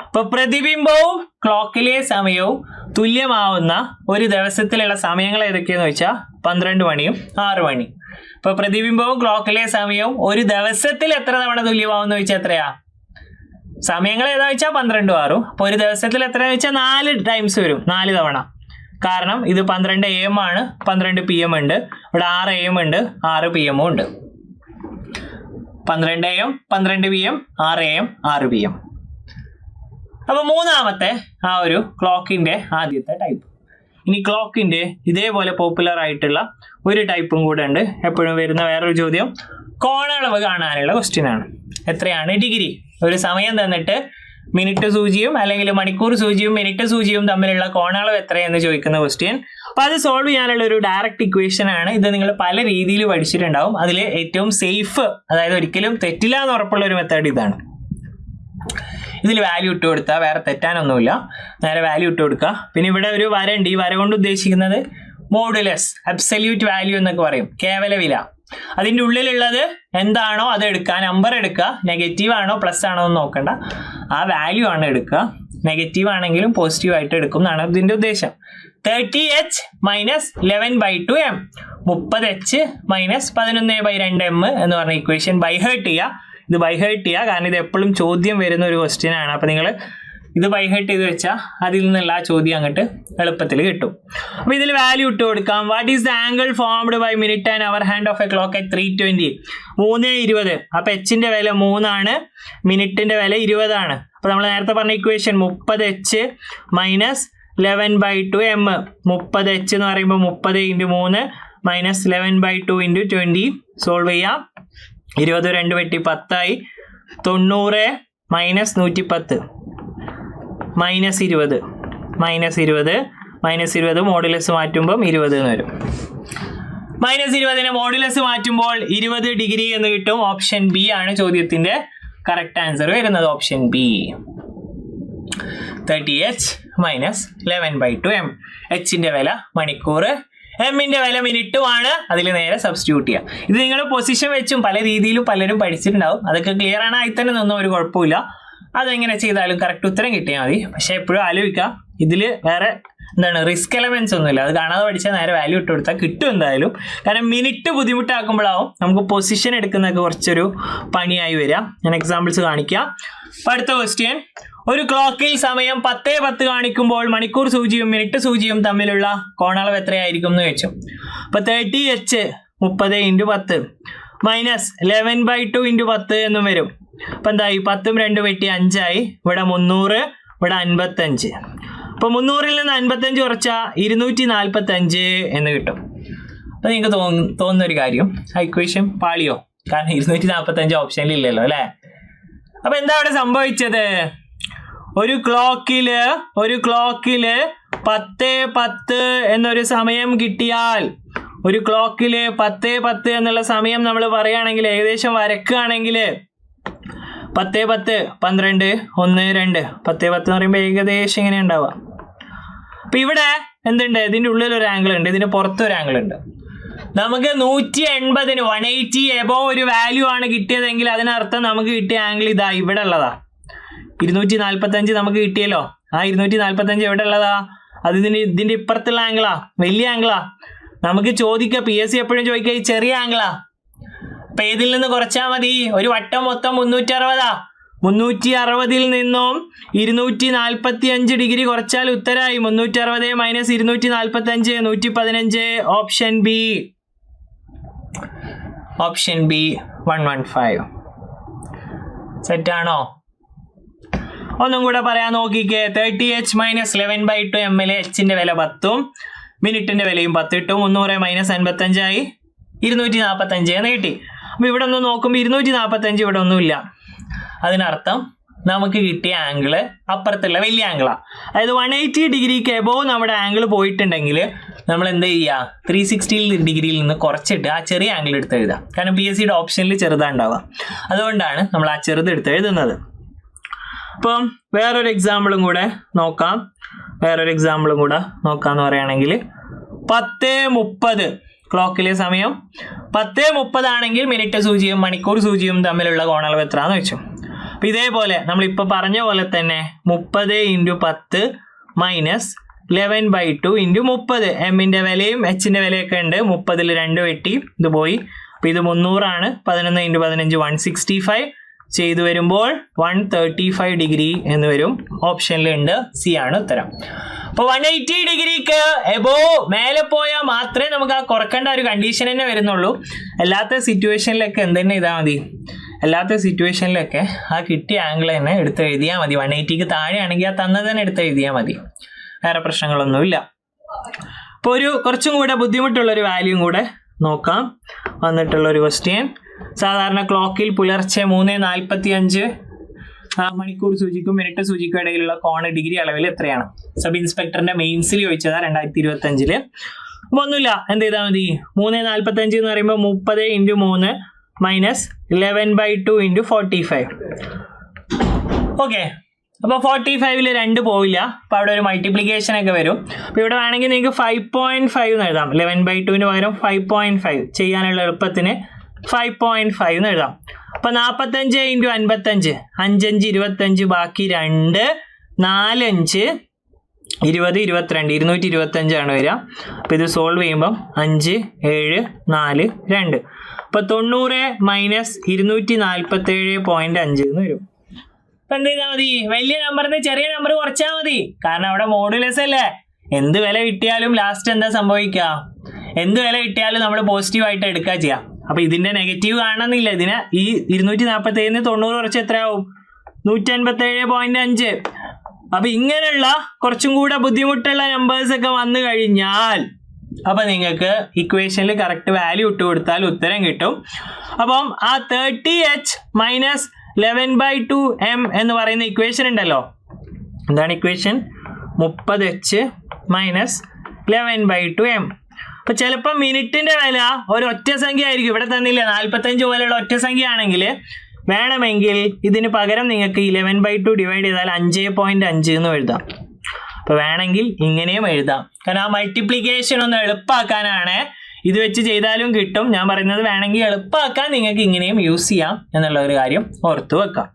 Speaker 1: അപ്പൊ പ്രതിബിംബവും ക്ലോക്കിലെ സമയവും തുല്യമാവുന്ന ഒരു ദിവസത്തിലുള്ള സമയങ്ങൾ ഏതൊക്കെയാന്ന് വെച്ചാൽ 12 മണിയും 6 മണി. അപ്പൊ പ്രതിബിംബവും ക്ലോക്കിലെ സമയവും ഒരു ദിവസത്തിൽ എത്ര തവണ തുല്യമാവുന്ന വെച്ചാൽ എത്രയാ? സമയങ്ങൾ ഏതാ വെച്ചാൽ 12 6. അപ്പൊ ഒരു ദിവസത്തിൽ എത്രയാന്ന് വെച്ചാൽ 4 ടൈംസ് വരും, 4 തവണ. കാരണം ഇത് 12 AM ആണ്, 12 PM ഉണ്ട്, ഇവിടെ 6 AM ഉണ്ട്, 6 PM ഉണ്ട്. 12 AM, 12 PM, 6 AM, 6 PM. അപ്പൊ മൂന്നാമത്തെ ആ ഒരു ക്ലോക്കിന്റെ ആദ്യത്തെ ടൈപ്പ്. ഇനി ക്ലോക്കിന്റെ ഇതേപോലെ പോപ്പുലർ ആയിട്ടുള്ള ഒരു ടൈപ്പും കൂടെ ഉണ്ട്. എപ്പോഴും വരുന്ന വേറൊരു ചോദ്യം കോണളവ് കാണാനുള്ള ക്വസ്റ്റ്യൻ ആണ്. എത്രയാണ് ഡിഗ്രി? ഒരു സമയം തന്നിട്ട് മിനിറ്റ് സൂചിയും അല്ലെങ്കിൽ മണിക്കൂർ സൂചിയും മിനിറ്റ് സൂചിയും തമ്മിലുള്ള കോണളവ് എത്രയെന്ന് ചോദിക്കുന്ന ക്വസ്റ്റ്യൻ. അപ്പൊ അത് സോൾവ് ചെയ്യാനുള്ള ഒരു ഡയറക്റ്റ് ഇക്വേഷൻ ആണ്. ഇത് നിങ്ങൾ പല രീതിയിൽ പഠിച്ചിട്ടുണ്ടാവും. അതിൽ ഏറ്റവും സേഫ്, അതായത് ഒരിക്കലും തെറ്റില്ല എന്ന് ഉറപ്പുള്ള ഒരു മെത്തേഡ് ഇതാണ്. ഇതിൽ വാല്യൂ ഇട്ട് കൊടുത്താൽ വേറെ തെറ്റാനൊന്നുമില്ല, നേരെ വാല്യൂ ഇട്ട് കൊടുക്കുക. പിന്നെ ഇവിടെ ഒരു വര ഉണ്ട്. ഈ വര കൊണ്ട് ഉദ്ദേശിക്കുന്നത് മോഡുലസ്, അബ്സല്യൂട്ട് വാല്യൂ എന്നൊക്കെ പറയും, കേവല വില. അതിൻ്റെ ഉള്ളിലുള്ളത് എന്താണോ അത് എടുക്കുക, നമ്പർ എടുക്കുക. നെഗറ്റീവ് ആണോ പ്ലസ് ആണോ എന്ന് നോക്കണ്ട, ആ വാല്യൂ ആണ് എടുക്കുക. നെഗറ്റീവ് ആണെങ്കിലും പോസിറ്റീവ് ആയിട്ട് എടുക്കും എന്നാണ് ഇതിൻ്റെ ഉദ്ദേശം. 30H minus 11/2 M, 30H minus 11/2 M എന്ന് പറഞ്ഞ ഇക്വേഷൻ ബൈഹേർട്ട് ചെയ്യുക. ഇത് ബൈഹേർട്ട് ചെയ്യുക, കാരണം ഇത് എപ്പോഴും ചോദ്യം വരുന്ന ഒരു ക്വസ്റ്റ്യൻ ആണ്. അപ്പം നിങ്ങൾ ഇത് ബൈഹെർട്ട് ചെയ്ത് വെച്ചാൽ അതിൽ നിന്നുള്ള ആ ചോദ്യം അങ്ങോട്ട് എളുപ്പത്തിൽ കിട്ടും. അപ്പോൾ ഇതിൽ വാല്യൂ ഇട്ട് കൊടുക്കാം. What is the angle formed by minute and hour hand of a clock at 3:20? 3:20. അപ്പോൾ എച്ചിൻ്റെ വില 3 ആണ്, മിനിറ്റിൻ്റെ വില 20 ആണ്. അപ്പോൾ നമ്മൾ നേരത്തെ പറഞ്ഞ equation 30h minus 11/2 m. 30h എന്ന് പറയുമ്പോൾ 30 × 3 മൈനസ് 11/2 × 20. സോൾവ് ചെയ്യാം. 20 2 വെട്ടി 10 ആയി. 90 മൈനസ് 110 മൈനസ് 20 മോഡുലസ് മാറ്റുമ്പം 20 എന്ന് വരും. -20 മോഡുലസ് മാറ്റുമ്പോൾ 20 ഡിഗ്രി എന്ന് കിട്ടും. ഓപ്ഷൻ ബി ആണ് ചോദ്യത്തിന്റെ കറക്റ്റ് ആൻസർ വരുന്നത്. Option B 30h minus 11/2 m. എച്ചിന്റെ വില മണിക്കൂർ, എമ്മിന്റെ വില മിനിറ്റുമാണ്. അതിൽ നേരെ സബ്സ്റ്റിറ്റ്യൂട്ട് ചെയ്യാം. ഇത് നിങ്ങൾ പൊസിഷൻ വെച്ചും പല രീതിയിലും പലരും പഠിച്ചിട്ടുണ്ടാവും. അതൊക്കെ ക്ലിയർ ആണ്. ആയി തന്നെ നിന്നും ഒരു കുഴപ്പമില്ല. അതെങ്ങനെ ചെയ്താലും കറക്റ്റ് ഉത്തരം കിട്ടിയാൽ മതി. പക്ഷെ എപ്പോഴും ആലോചിക്കാം, ഇതിൽ വേറെ റിസ്ക് എലമെന്റ്സ് ഒന്നുമില്ല. അത് കാണാതെ പഠിച്ചാൽ നേരെ വാല്യൂ ഇട്ട് കൊടുത്താൽ കിട്ടും എന്തായാലും. കാരണം മിനിറ്റ് ബുദ്ധിമുട്ടാക്കുമ്പോഴാവും നമുക്ക് പൊസിഷൻ എടുക്കുന്നതൊക്കെ കുറച്ചൊരു പണിയായി വരിക. ഞാൻ എക്സാമ്പിൾസ് കാണിക്കാം. അപ്പം അടുത്ത ക്വസ്റ്റ്യൻ, ഒരു ക്ലോക്കിൽ സമയം 10:10 കാണിക്കുമ്പോൾ മണിക്കൂർ സൂചിയും മിനിറ്റ് സൂചിയും തമ്മിലുള്ള കോണളവ് എത്രയായിരിക്കും എന്ന് വെച്ചു. അപ്പോൾ 30h 30 × 10 മൈനസ് 11/2 × 10 എന്നും വരും. അപ്പം എന്തായി? 10 2 വെട്ടി 5 ആയി. ഇവിടെ 300, ഇവിടെ 55. അപ്പോൾ 300-ൽ നിന്ന് 55 കുറച്ചാൽ 245 എന്ന് കിട്ടും. അപ്പോൾ നിങ്ങൾക്ക് തോന്നുന്നൊരു കാര്യം, ഇക്വേഷൻ പാളിയോ? കാരണം 245 ഓപ്ഷനിൽ ഇല്ലല്ലോ അല്ലേ? അപ്പോൾ എന്താ അവിടെ സംഭവിച്ചത്? ഒരു ക്ലോക്കില് 10:10 എന്നൊരു സമയം കിട്ടിയാൽ, ഒരു ക്ലോക്കില് 10:10 എന്നുള്ള സമയം നമ്മൾ പറയുകയാണെങ്കിൽ, ഏകദേശം വരക്കുകയാണെങ്കിൽ 10:10 12 1 2 10:10 എന്ന് പറയുമ്പോൾ ഏകദേശം ഇങ്ങനെ ഉണ്ടാവുക. അപ്പം ഇവിടെ എന്തുണ്ട്? ഇതിൻ്റെ ഉള്ളിലൊരു ആംഗിൾ ഉണ്ട്, ഇതിൻ്റെ പുറത്തൊരു ആംഗിൾ ഉണ്ട്. നമുക്ക് 180 180 എബോവ് ഒരു വാല്യൂ ആണ് കിട്ടിയതെങ്കിൽ അതിനർത്ഥം നമുക്ക് കിട്ടിയ ആംഗിൾ ഇതാ ഇവിടെ ഉള്ളതാ. 245 നമുക്ക് കിട്ടിയല്ലോ. ആ 245 എവിടെ ഉള്ളതാ? അത് ഇതിൻ്റെ ഇപ്പുറത്തുള്ള ആംഗിളാ, വലിയ ആംഗിളാ. നമുക്ക് ചോദിക്കുക, PSC എപ്പോഴും ചോദിക്കുക ഈ ചെറിയ ആംഗിളാ. അപ്പം ഏതിൽ നിന്ന് കുറച്ചാൽ മതി? ഒരു വട്ടം മൊത്തം 360. 360-ൽ നിന്നും 245 ഡിഗ്രി കുറച്ചാൽ ഉത്തരമായി. 360 മൈനസ് 245 115. Option B 115. സെറ്റാണോ? ഒന്നും കൂടെ പറയാൻ നോക്കിക്കേ. 30h മൈനസ് 11/2 m എച്ചിന്റെ വില 10, മിനിറ്റിന്റെ വിലയും 10 കിട്ടും. 300 മൈനസ് 55 ആയി 245 എന്ന് കിട്ടി. അപ്പോൾ ഇവിടെ ഒന്ന് നോക്കുമ്പോൾ 245 ഇവിടെ ഒന്നുമില്ല. അതിനർത്ഥം നമുക്ക് കിട്ടിയ ആംഗിള് അപ്പുറത്തുള്ള വലിയ ആംഗിളാണ്. അതായത് 180 ഡിഗ്രിക്ക് എബോവ് നമ്മുടെ ആംഗിൾ പോയിട്ടുണ്ടെങ്കിൽ നമ്മൾ എന്ത് ചെയ്യുക? 360 ഡിഗ്രിയിൽ നിന്ന് കുറച്ചിട്ട് ആ ചെറിയ ആംഗിൾ എടുത്ത് എഴുതാം. കാരണം PSCയുടെ ഓപ്ഷനിൽ ചെറുതാണ് ഉണ്ടാവുക. അതുകൊണ്ടാണ് നമ്മൾ ആ ചെറുത് എടുത്ത് എഴുതുന്നത്. അപ്പം വേറൊരു എക്സാമ്പിളും കൂടെ നോക്കാം. നോക്കാമെന്ന് പറയുകയാണെങ്കിൽ 10:30 ക്ലോക്കിലെ സമയം 10:30 ആണെങ്കിൽ മിനിറ്റ് സൂചിയും മണിക്കൂർ സൂചിയും തമ്മിലുള്ള കോണളവ് എത്രയാണെന്ന് വെച്ചു. അപ്പം ഇതേപോലെ നമ്മളിപ്പോൾ പറഞ്ഞ പോലെ തന്നെ 30 × 10 മൈനസ് 11/2 × 30. എമ്മിൻ്റെ വിലയും എച്ചിൻ്റെ വിലയൊക്കെ ഉണ്ട്. 30-ൽ 2 വെട്ടി ഇത് പോയി. അപ്പോൾ ഇത് 300 ആണ്. 11 × 15 165 ചെയ്തു വരുമ്പോൾ 135 ഡിഗ്രി എന്ന് വരും. ഓപ്ഷനിലുണ്ട്, സി ആണ് ഉത്തരം. അപ്പോൾ 180 ഡിഗ്രിക്ക് എബോവ് മേലെ പോയാൽ മാത്രമേ നമുക്ക് ആ കുറക്കേണ്ട ഒരു കണ്ടീഷൻ തന്നെ വരുന്നുള്ളൂ. അല്ലാത്ത സിറ്റുവേഷനിലൊക്കെ എന്തെന്നെ ഇതാ മതി. ആ കിട്ടിയ ആംഗിൾ തന്നെ എടുത്ത് എഴുതിയാൽ മതി. 180ക്ക് താഴെയാണെങ്കിൽ ആ തന്നത് തന്നെ എടുത്ത് എഴുതിയാൽ മതി. വേറെ പ്രശ്നങ്ങളൊന്നുമില്ല. അപ്പോൾ കുറച്ചും കൂടെ ബുദ്ധിമുട്ടുള്ളൊരു വാല്യൂം കൂടെ നോക്കാം. വന്നിട്ടുള്ളൊരു ക്വസ്റ്റ്യൻ, സാധാരണ ക്ലോക്കിൽ പുലർച്ചെ 3:45 മണിക്കൂർ സൂചിക്കും മിനിറ്റ് സൂചിക്കും ഇടയിലുള്ള കോണ് ഡിഗ്രി അളവിൽ എത്രയാണ്? സബ് ഇൻസ്പെക്ടറിന്റെ മെയിൻസിൽ ചോദിച്ചതാ 2025. അപ്പോൾ ഒന്നുമില്ല, എന്ത് ചെയ്താൽ മതി? 3:45 എന്ന് പറയുമ്പോൾ 30 × 3 മൈനസ് 11/2 × 45. ഓക്കെ, അപ്പോൾ 45-ൽ 2 പോവില്ല. അപ്പോൾ അവിടെ ഒരു മൾട്ടിപ്ലിക്കേഷൻ ഒക്കെ വരും. അപ്പോൾ ഇവിടെ വേണമെങ്കിൽ നിങ്ങൾക്ക് 5.5 എന്ന് എഴുതാം. 11/2-ന് പകരം 5.5 ചെയ്യാനുള്ള എളുപ്പത്തിന് 5.5 എന്ന് എഴുതാം. അപ്പോൾ 45 × 55 5 5 25 ബാക്കി 2 4 5 20 22 225 ആണ് വരിക. അപ്പോൾ ഇത് സോൾവ് ചെയ്യുമ്പം 5 7 4 2. അപ്പോൾ 90 മൈനസ് 247.5 എന്ന് വരും. അപ്പൊ എന്ത് ചെയ്താൽ മതി? വലിയ നമ്പറിന് ചെറിയ നമ്പർ കുറച്ചാൽ മതി. കാരണം അവിടെ മോഡുലസ് അല്ലേ. എന്ത് വില കിട്ടിയാലും ലാസ്റ്റ് എന്താ സംഭവിക്കുക? എന്ത് വില കിട്ടിയാലും നമ്മൾ പോസിറ്റീവായിട്ട് എടുക്കുക ചെയ്യാം. അപ്പൊ ഇതിന്റെ നെഗറ്റീവ് കാണണമെന്നില്ല. ഇതിന് ഈ 247 90 കുറച്ച് എത്രയാവും? 157.5. അപ്പൊ ഇങ്ങനെയുള്ള കുറച്ചും കൂടെ ബുദ്ധിമുട്ടുള്ള നമ്പേഴ്സ് ഒക്കെ വന്നു കഴിഞ്ഞാൽ അപ്പൊ നിങ്ങൾക്ക് ഇക്വേഷനിൽ കറക്റ്റ് വാല്യൂ ഇട്ട് കൊടുത്താൽ ഉത്തരം കിട്ടും. അപ്പം ആ 30h മൈനസ് 11/2m എന്ന് പറയുന്ന ഇക്വേഷൻ ഉണ്ടല്ലോ. എന്താണ് ഇക്വേഷൻ? 30h minus 11/2m. അപ്പൊ ചിലപ്പോൾ മിനിറ്റിന്റെ വില ഒരു ഒറ്റ സംഖ്യ ആയിരിക്കും. ഇവിടെ തന്നില്ല 45 പോലെയുള്ള ഒറ്റ സംഖ്യ ആണെങ്കിൽ വേണമെങ്കിൽ ഇതിന് പകരം നിങ്ങൾക്ക് 11/2 ഡിവൈഡ് ചെയ്താൽ 5.5 എന്ന് എഴുതാം. അപ്പൊ വേണമെങ്കിൽ ഇങ്ങനെയും എഴുതാം. കാരണം ആ മൾട്ടിപ്ലിക്കേഷൻ ഒന്ന് എളുപ്പമാക്കാനാണ്. ഇത് വെച്ച് ചെയ്താലും കിട്ടും. ഞാൻ പറയുന്നത് വേണമെങ്കിൽ എളുപ്പമാക്കാൻ നിങ്ങൾക്ക് ഇങ്ങനെയും യൂസ് ചെയ്യാം എന്നുള്ള ഒരു കാര്യം ഓർത്തു വെക്കാം.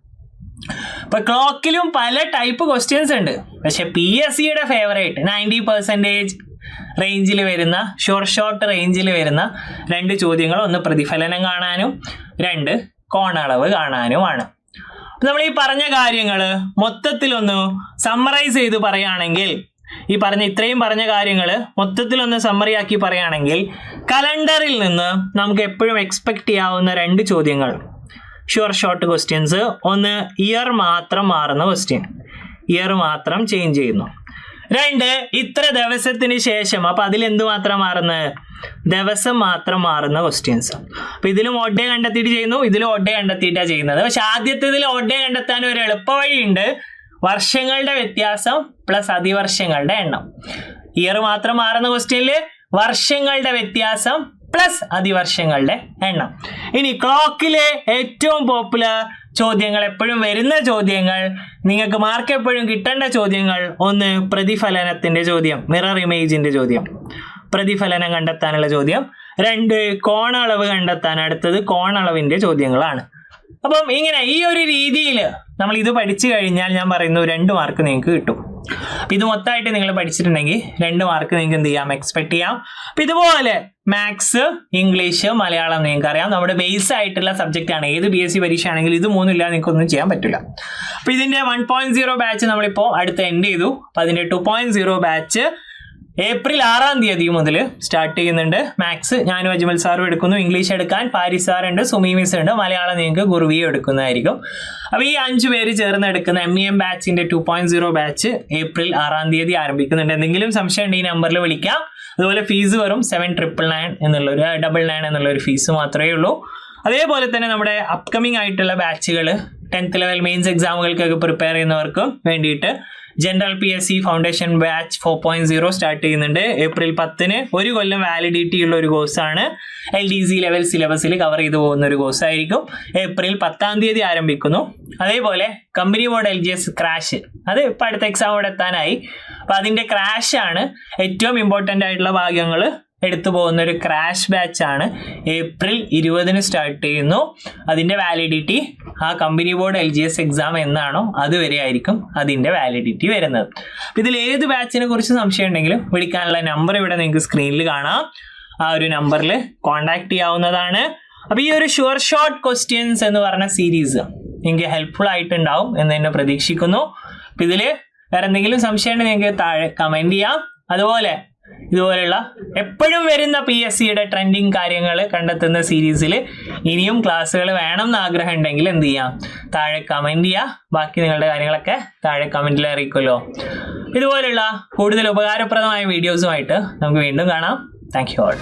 Speaker 1: ഇപ്പൊ ക്ലോക്കിലും പല ടൈപ്പ് ക്വസ്റ്റ്യൻസ് ഉണ്ട്. പക്ഷെ PSCയുടെ ഫേവറേറ്റ് 90% റേഞ്ചിൽ വരുന്ന ഷോർട്ട് റേഞ്ചിൽ വരുന്ന 2 ചോദ്യങ്ങൾ, ഒന്ന് പ്രതിഫലനം കാണാനും 2 കോണളവ് കാണാനുമാണ്. നമ്മൾ ഈ പറഞ്ഞ കാര്യങ്ങൾ മൊത്തത്തിലൊന്ന് സമ്മറൈസ് ചെയ്ത് പറയുകയാണെങ്കിൽ, ഈ ഇത്രയും പറഞ്ഞ കാര്യങ്ങൾ മൊത്തത്തിലൊന്ന് സമ്മറി ആക്കി പറയുകയാണെങ്കിൽ, കലണ്ടറിൽ നിന്ന് നമുക്ക് എപ്പോഴും എക്സ്പെക്ട് ചെയ്യാവുന്ന 2 ചോദ്യങ്ങൾ ഷോർട്ട് ക്വസ്റ്റ്യൻസ്. ഒന്ന് ഇയർ മാത്രം മാറുന്ന ക്വസ്റ്റ്യൻ, ഇയർ മാത്രം ചേഞ്ച് ചെയ്യുന്നു. 2 ഇത്ര ദിവസത്തിന് ശേഷം, അപ്പൊ അതിൽ എന്ത് മാത്രം മാറുന്നത്? ദിവസം മാത്രം മാറുന്ന ക്വസ്റ്റ്യൻസ്. അപ്പൊ ഇതിലും ഓഡ് ഡേ കണ്ടെത്തിയിട്ട് ചെയ്യുന്നു, ഇതിലും ഓഡ് ഡേ കണ്ടെത്തിയിട്ടാണ് ചെയ്യുന്നത്. പക്ഷെ ആദ്യത്തേതിൽ ഓഡ് ഡേ കണ്ടെത്താൻ ഒരു എളുപ്പ വഴിയുണ്ട്. വർഷങ്ങളുടെ വ്യത്യാസം പ്ലസ് അതിവർഷങ്ങളുടെ എണ്ണം. ഇയർ മാത്രം മാറുന്ന ക്വസ്റ്റ്യനിൽ വർഷങ്ങളുടെ വ്യത്യാസം പ്ലസ് അതിവർഷങ്ങളുടെ എണ്ണം. ഇനി ക്ലോക്കിലെ ഏറ്റവും പോപ്പുലർ ചോദ്യങ്ങൾ, എപ്പോഴും വരുന്ന ചോദ്യങ്ങൾ, നിങ്ങൾക്ക് മാർക്ക് എപ്പോഴും കിട്ടേണ്ട ചോദ്യങ്ങൾ, ഒന്ന് പ്രതിഫലനത്തിന്റെ ചോദ്യം, മിറർ ഇമേജിന്റെ ചോദ്യം, പ്രതിഫലനം കണ്ടെത്താനുള്ള ചോദ്യം. 2 കോണളവ് കണ്ടെത്താൻ, അടുത്തത് കോണളവിന്റെ ചോദ്യങ്ങളാണ്. അപ്പം ഇങ്ങനെ ഈ ഒരു രീതിയിൽ നമ്മൾ ഇത് പഠിച്ചു കഴിഞ്ഞാൽ ഞാൻ പറയുന്നു 2 മാർക്ക് നിങ്ങൾക്ക് കിട്ടും. അപ്പം ഇത് മൊത്തമായിട്ട് നിങ്ങൾ പഠിച്ചിട്ടുണ്ടെങ്കിൽ 2 മാർക്ക് നിങ്ങൾക്ക് എന്ത് ചെയ്യാം? എക്സ്പെക്ട് ചെയ്യാം. അപ്പം ഇതുപോലെ മാത്സ്, ഇംഗ്ലീഷ്, മലയാളം നിങ്ങൾക്ക് അറിയാം, നമ്മുടെ ബേസ് ആയിട്ടുള്ള സബ്ജക്റ്റ് ആണ്. ഏത് PSC പരീക്ഷ ആണെങ്കിലും ഇത് 3 ഇല്ലാതെ നിങ്ങൾക്ക് ഒന്നും ചെയ്യാൻ പറ്റില്ല. അപ്പം ഇതിന്റെ 1.0 ബാച്ച് നമ്മളിപ്പോൾ അടുത്ത് എൻഡ് ചെയ്തു. അപ്പം അതിന്റെ 2.0 ബാച്ച് ഏപ്രിൽ 6-ാം തീയതി മുതൽ സ്റ്റാർട്ട് ചെയ്യുന്നുണ്ട്. മാത്സ് ഞാനും അജ്മൽ സാറും എടുക്കുന്നു, ഇംഗ്ലീഷ് എടുക്കാൻ ഫാരിസ് സാർ ഉണ്ട്, സുമി മിസ് ഉണ്ട്, മലയാളം നിങ്ങൾക്ക് ഗുർവിയോ എടുക്കുന്നതായിരിക്കും. അപ്പോൾ ഈ 5 പേര് ചേർന്ന് എടുക്കുന്ന MEM ബാച്ചിന്റെ 2.0 ബാച്ച് ഏപ്രിൽ 6-ാം തീയതി ആരംഭിക്കുന്നുണ്ട്. എന്തെങ്കിലും സംശയം ഉണ്ട് ഈ നമ്പറിൽ വിളിക്കാം. അതുപോലെ ഫീസ് വെറും 7,999 എന്നുള്ളൊരു 99 എന്നുള്ളൊരു ഫീസ് മാത്രമേ ഉള്ളൂ. അതേപോലെ തന്നെ നമ്മുടെ അപ്കമിങ് ആയിട്ടുള്ള ബാച്ചുകൾ 10th ലെവൽ മെയിൻസ് എക്സാമുകൾക്കൊക്കെ പ്രിപ്പയർ ചെയ്യുന്നവർക്കും വേണ്ടിയിട്ട് general PSC foundation batch 4.0 start ചെയ്യുന്നുണ്ട്. ഏപ്രിൽ 10-ന് 1 കൊല്ലം വാലിഡിറ്റി ഉള്ള ഒരു കോഴ്സാണ്. LDC ലെവൽ സിലബസിൽ കവർ ചെയ്തു പോകുന്ന ഒരു കോഴ്സായിരിക്കും. ഏപ്രിൽ 10-ാം തീയതി ആരംഭിക്കുന്നു. അതേപോലെ കമ്പനി ബോർഡ് LGS ക്രാഷ്, അത് ഇപ്പം അടുത്ത എക്സാമോടെ എത്താനായി. അപ്പം അതിൻ്റെ ക്രാഷാണ് ഏറ്റവും ഇമ്പോർട്ടൻ്റ് ആയിട്ടുള്ള ഭാഗങ്ങൾ എടുത്തു പോകുന്ന ഒരു ക്രാഷ് ബാച്ചാണ്. ഏപ്രിൽ 20-ന് സ്റ്റാർട്ട് ചെയ്യുന്നു. അതിൻ്റെ വാലിഡിറ്റി ആ കമ്പനി ബോർഡ് LGS എക്സാം എന്നാണോ അതുവരെ ആയിരിക്കും അതിൻ്റെ വാലിഡിറ്റി വരുന്നത്. ഇതിൽ ഏത് ബാച്ചിനെ കുറിച്ച് സംശയം ഉണ്ടെങ്കിലും വിളിക്കാനുള്ള നമ്പർ ഇവിടെ നിങ്ങൾക്ക് സ്ക്രീനിൽ കാണാം. ആ ഒരു നമ്പറിൽ കോൺടാക്ട് ചെയ്യാവുന്നതാണ്. അപ്പോൾ ഈ ഒരു ഷോർട്ട് ക്വസ്റ്റ്യൻസ് എന്ന് പറഞ്ഞ സീരീസ് നിങ്ങൾക്ക് ഹെൽപ്ഫുൾ ആയിട്ടുണ്ടാവും എന്ന് തന്നെ പ്രതീക്ഷിക്കുന്നു. അപ്പോൾ ഇതിൽ വേറെ എന്തെങ്കിലും സംശയം ഉണ്ടെങ്കിൽ നിങ്ങൾക്ക് താഴെ കമൻറ്റ് ചെയ്യാം. അതുപോലെ ഇതുപോലെയുള്ള എപ്പോഴും വരുന്ന PSCയുടെ ട്രെൻഡിങ് കാര്യങ്ങൾ കണ്ടെത്തുന്ന സീരീസിൽ ഇനിയും ക്ലാസ്സുകൾ വേണം എന്ന് ആഗ്രഹം ഉണ്ടെങ്കിൽ എന്ത് ചെയ്യാം? താഴെ കമൻറ്റ് ചെയ്യുക. ബാക്കി നിങ്ങളുടെ കാര്യങ്ങളൊക്കെ താഴെ കമൻറ്റിൽ അറിയിക്കുമല്ലോ. ഇതുപോലുള്ള കൂടുതൽ ഉപകാരപ്രദമായ വീഡിയോസുമായിട്ട് നമുക്ക് വീണ്ടും കാണാം. Thank you all.